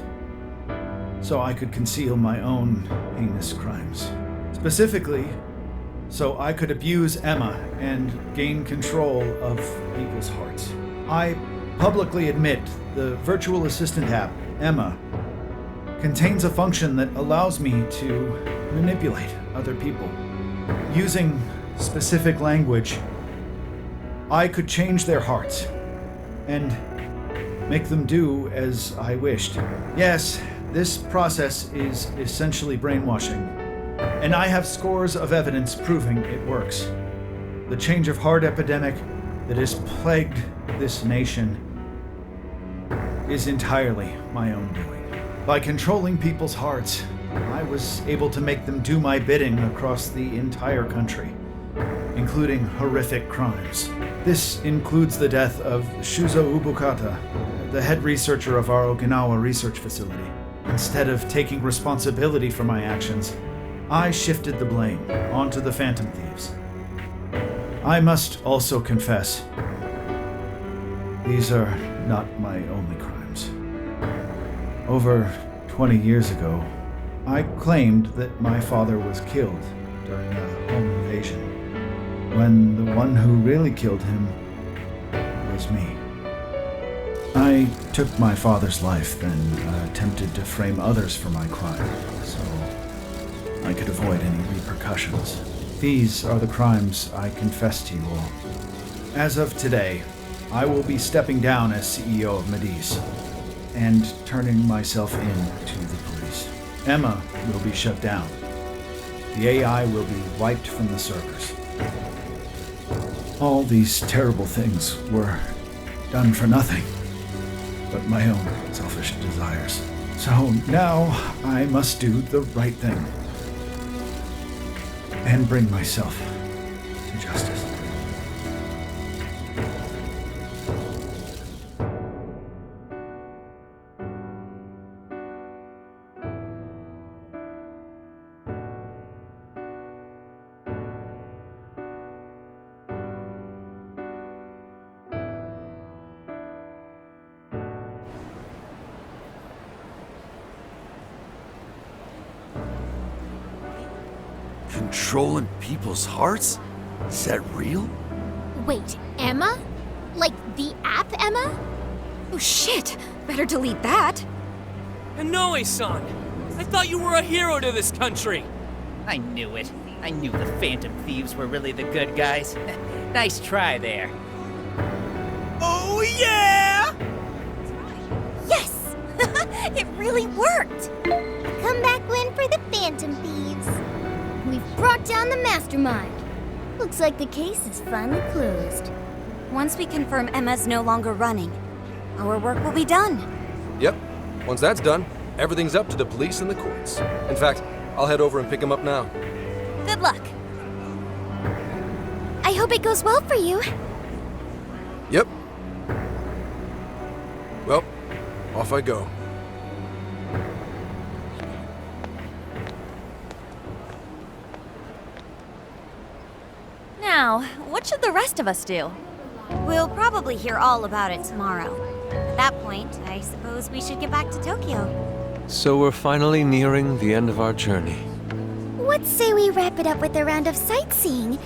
so I could conceal my own heinous crimes. Specifically, so I could abuse Emma and gain control of people's hearts. I publicly admit the virtual assistant app, Emma, contains a function that allows me to manipulate other people. Using specific language, I could change their hearts and make them do as I wished. Yes, this process is essentially brainwashing, and I have scores of evidence proving it works. The change of heart epidemic that has plagued this nation is entirely my own doing. By controlling people's hearts, I was able to make them do my bidding across the entire country, including horrific crimes. This includes the death of Shuzo Ubukata, the head researcher of our Okinawa research facility. Instead of taking responsibility for my actions, I shifted the blame onto the Phantom Thieves. I must also confess, these are not my only crimes. Over 20 years ago, I claimed that my father was killed during a home invasion, when the one who really killed him was me. I took my father's life, then attempted to frame others for my crime, so I could avoid any repercussions. These are the crimes I confess to you all. As of today, I will be stepping down as CEO of Medice and turning myself in to the police. Emma will be shut down. The AI will be wiped from the servers. All these terrible things were done for nothing but my own selfish desires. So now I must do the right thing and bring myself to justice. controlling people's hearts? Is that real? Wait, Emma? Like the app Emma? Oh shit! Better delete that. Kanoe-san! I thought you were a hero to this country! I knew it. I knew the Phantom Thieves were really the good guys. Nice try there. Oh yeah! Yes! It really worked! A comeback win for the Phantom Thieves. We've brought down the mastermind. Looks like the case is finally closed. Once we confirm Emma's no longer running, our work will be done. Yep. Once that's done, everything's up to the police and the courts. In fact, I'll head over and pick him up now. Good luck. I hope it goes well for you. Yep. Well, off I go. Now, what should the rest of us do? We'll probably hear all about it tomorrow. At that point, I suppose we should get back to Tokyo. So we're finally nearing the end of our journey. What say we wrap it up with a round of sightseeing?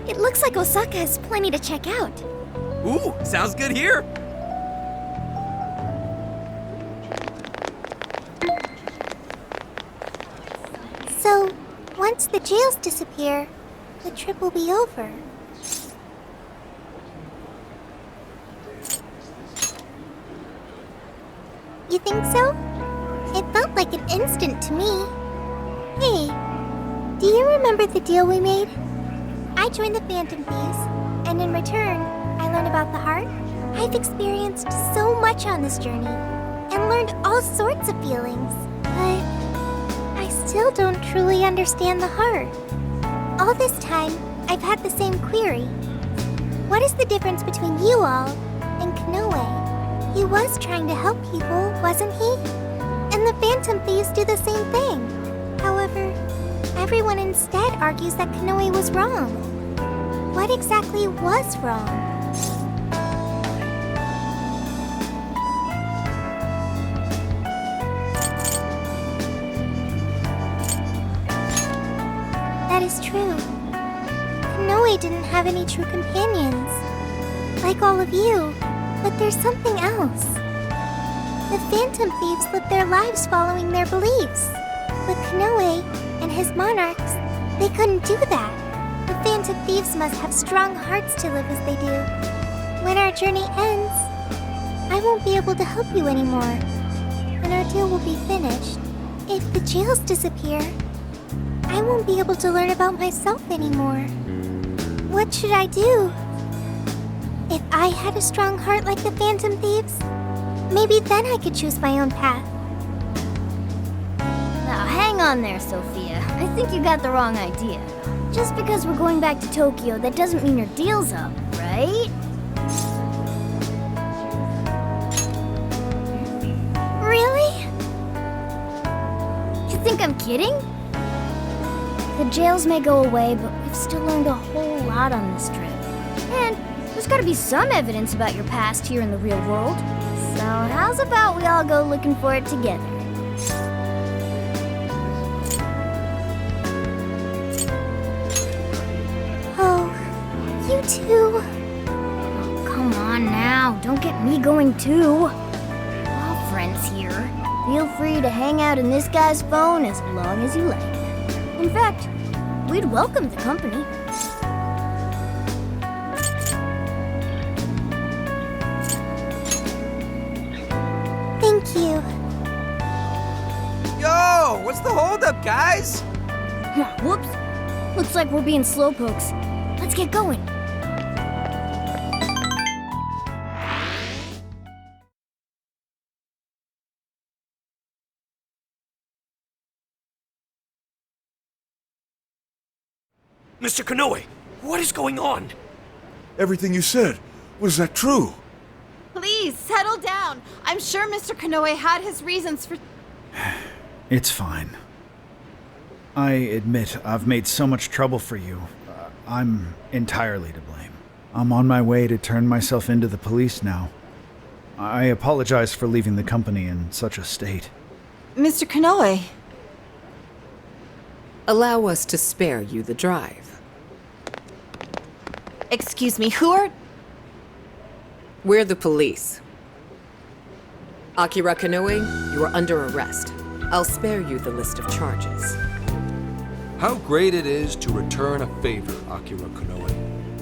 It looks like Osaka has plenty to check out. Ooh, sounds good here. So, once the jails disappear, the trip will be over. You think so? It felt like an instant to me. Hey, do you remember the deal we made? I joined the Phantom Thieves, and in return, I learned about the heart. I've experienced so much on this journey, and learned all sorts of feelings, but I still don't truly understand the heart. All this time, I've had the same query. What is the difference between you all and Kanoe? He was trying to help people, wasn't he? And the Phantom Thieves do the same thing. However, everyone instead argues that Kanoe was wrong. What exactly was wrong? That is true. Kanoe didn't have any true companions. Like all of you, but there's something else. The Phantom Thieves live their lives following their beliefs. But Kanoe and his monarchs, they couldn't do that. The Phantom Thieves must have strong hearts to live as they do. When our journey ends, I won't be able to help you anymore, and our deal will be finished. If the jails disappear, I won't be able to learn about myself anymore. What should I do? If I had a strong heart like the Phantom Thieves, maybe then I could choose my own path. Now hang on there, Sophia. I think you got the wrong idea. Just because we're going back to Tokyo, that doesn't mean your deal's up, right? Really? You think I'm kidding? The jails may go away, but we've still learned a whole lot on this trip. And there's gotta be some evidence about your past here in the real world. So how's about we all go looking for it together? Oh, you too? Oh, come on now, don't get me going too. We're all friends here. Feel free to hang out in this guy's phone as long as you like. In fact, we'd welcome the company. Thank you. Yo, what's the holdup, guys? Whoops. Looks like we're being slowpokes. Let's get going. Mr. Kanoe, what is going on? Everything you said, was that true? Please, settle down. I'm sure Mr. Kanoe had his reasons for... It's fine. I admit I've made so much trouble for you. I'm entirely to blame. I'm on my way to turn myself into the police now. I apologize for leaving the company in such a state. Mr. Kanoe. Allow us to spare you the drive. Excuse me, who are... We're the police. Akira Kanoe, you are under arrest. I'll spare you the list of charges. How great it is to return a favor, Akira Konoe.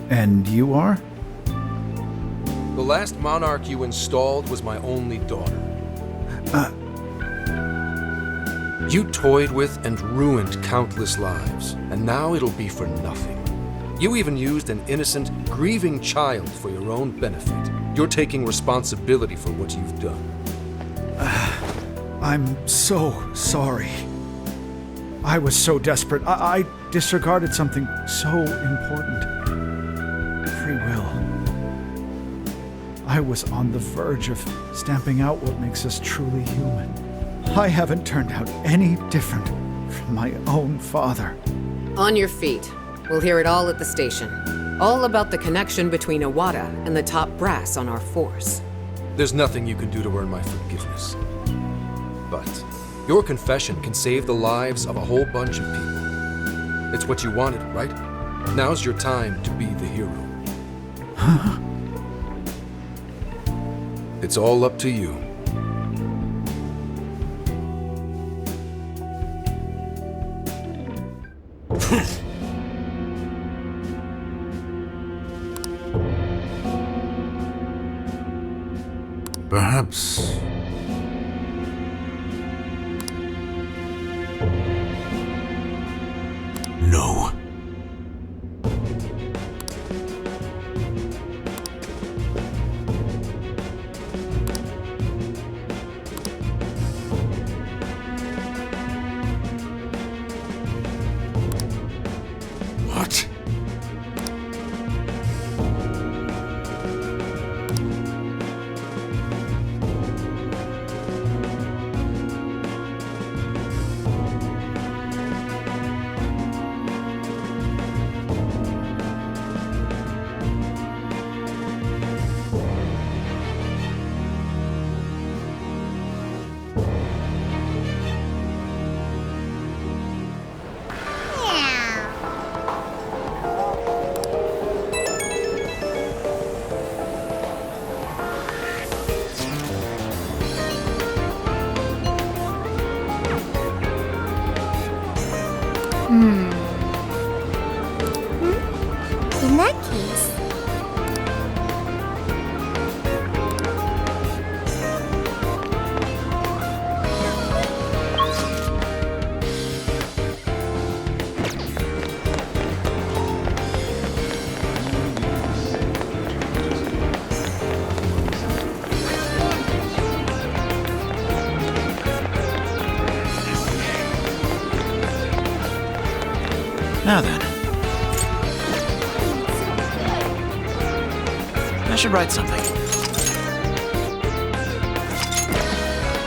And you are? The last monarch you installed was my only daughter. You toyed with and ruined countless lives, and now it'll be for nothing. You even used an innocent, grieving child for your own benefit. You're taking responsibility for what you've done. I'm so sorry. I was so desperate. I disregarded something so important. Free will. I was on the verge of stamping out what makes us truly human. I haven't turned out any different from my own father. On your feet. We'll hear it all at the station. All about the connection between Iwata and the top brass on our force. There's nothing you can do to earn my forgiveness. But your confession can save the lives of a whole bunch of people. It's what you wanted, right? Now's your time to be the hero. It's all up to you. Perhaps... No. What? In that case... Now then. I should write something.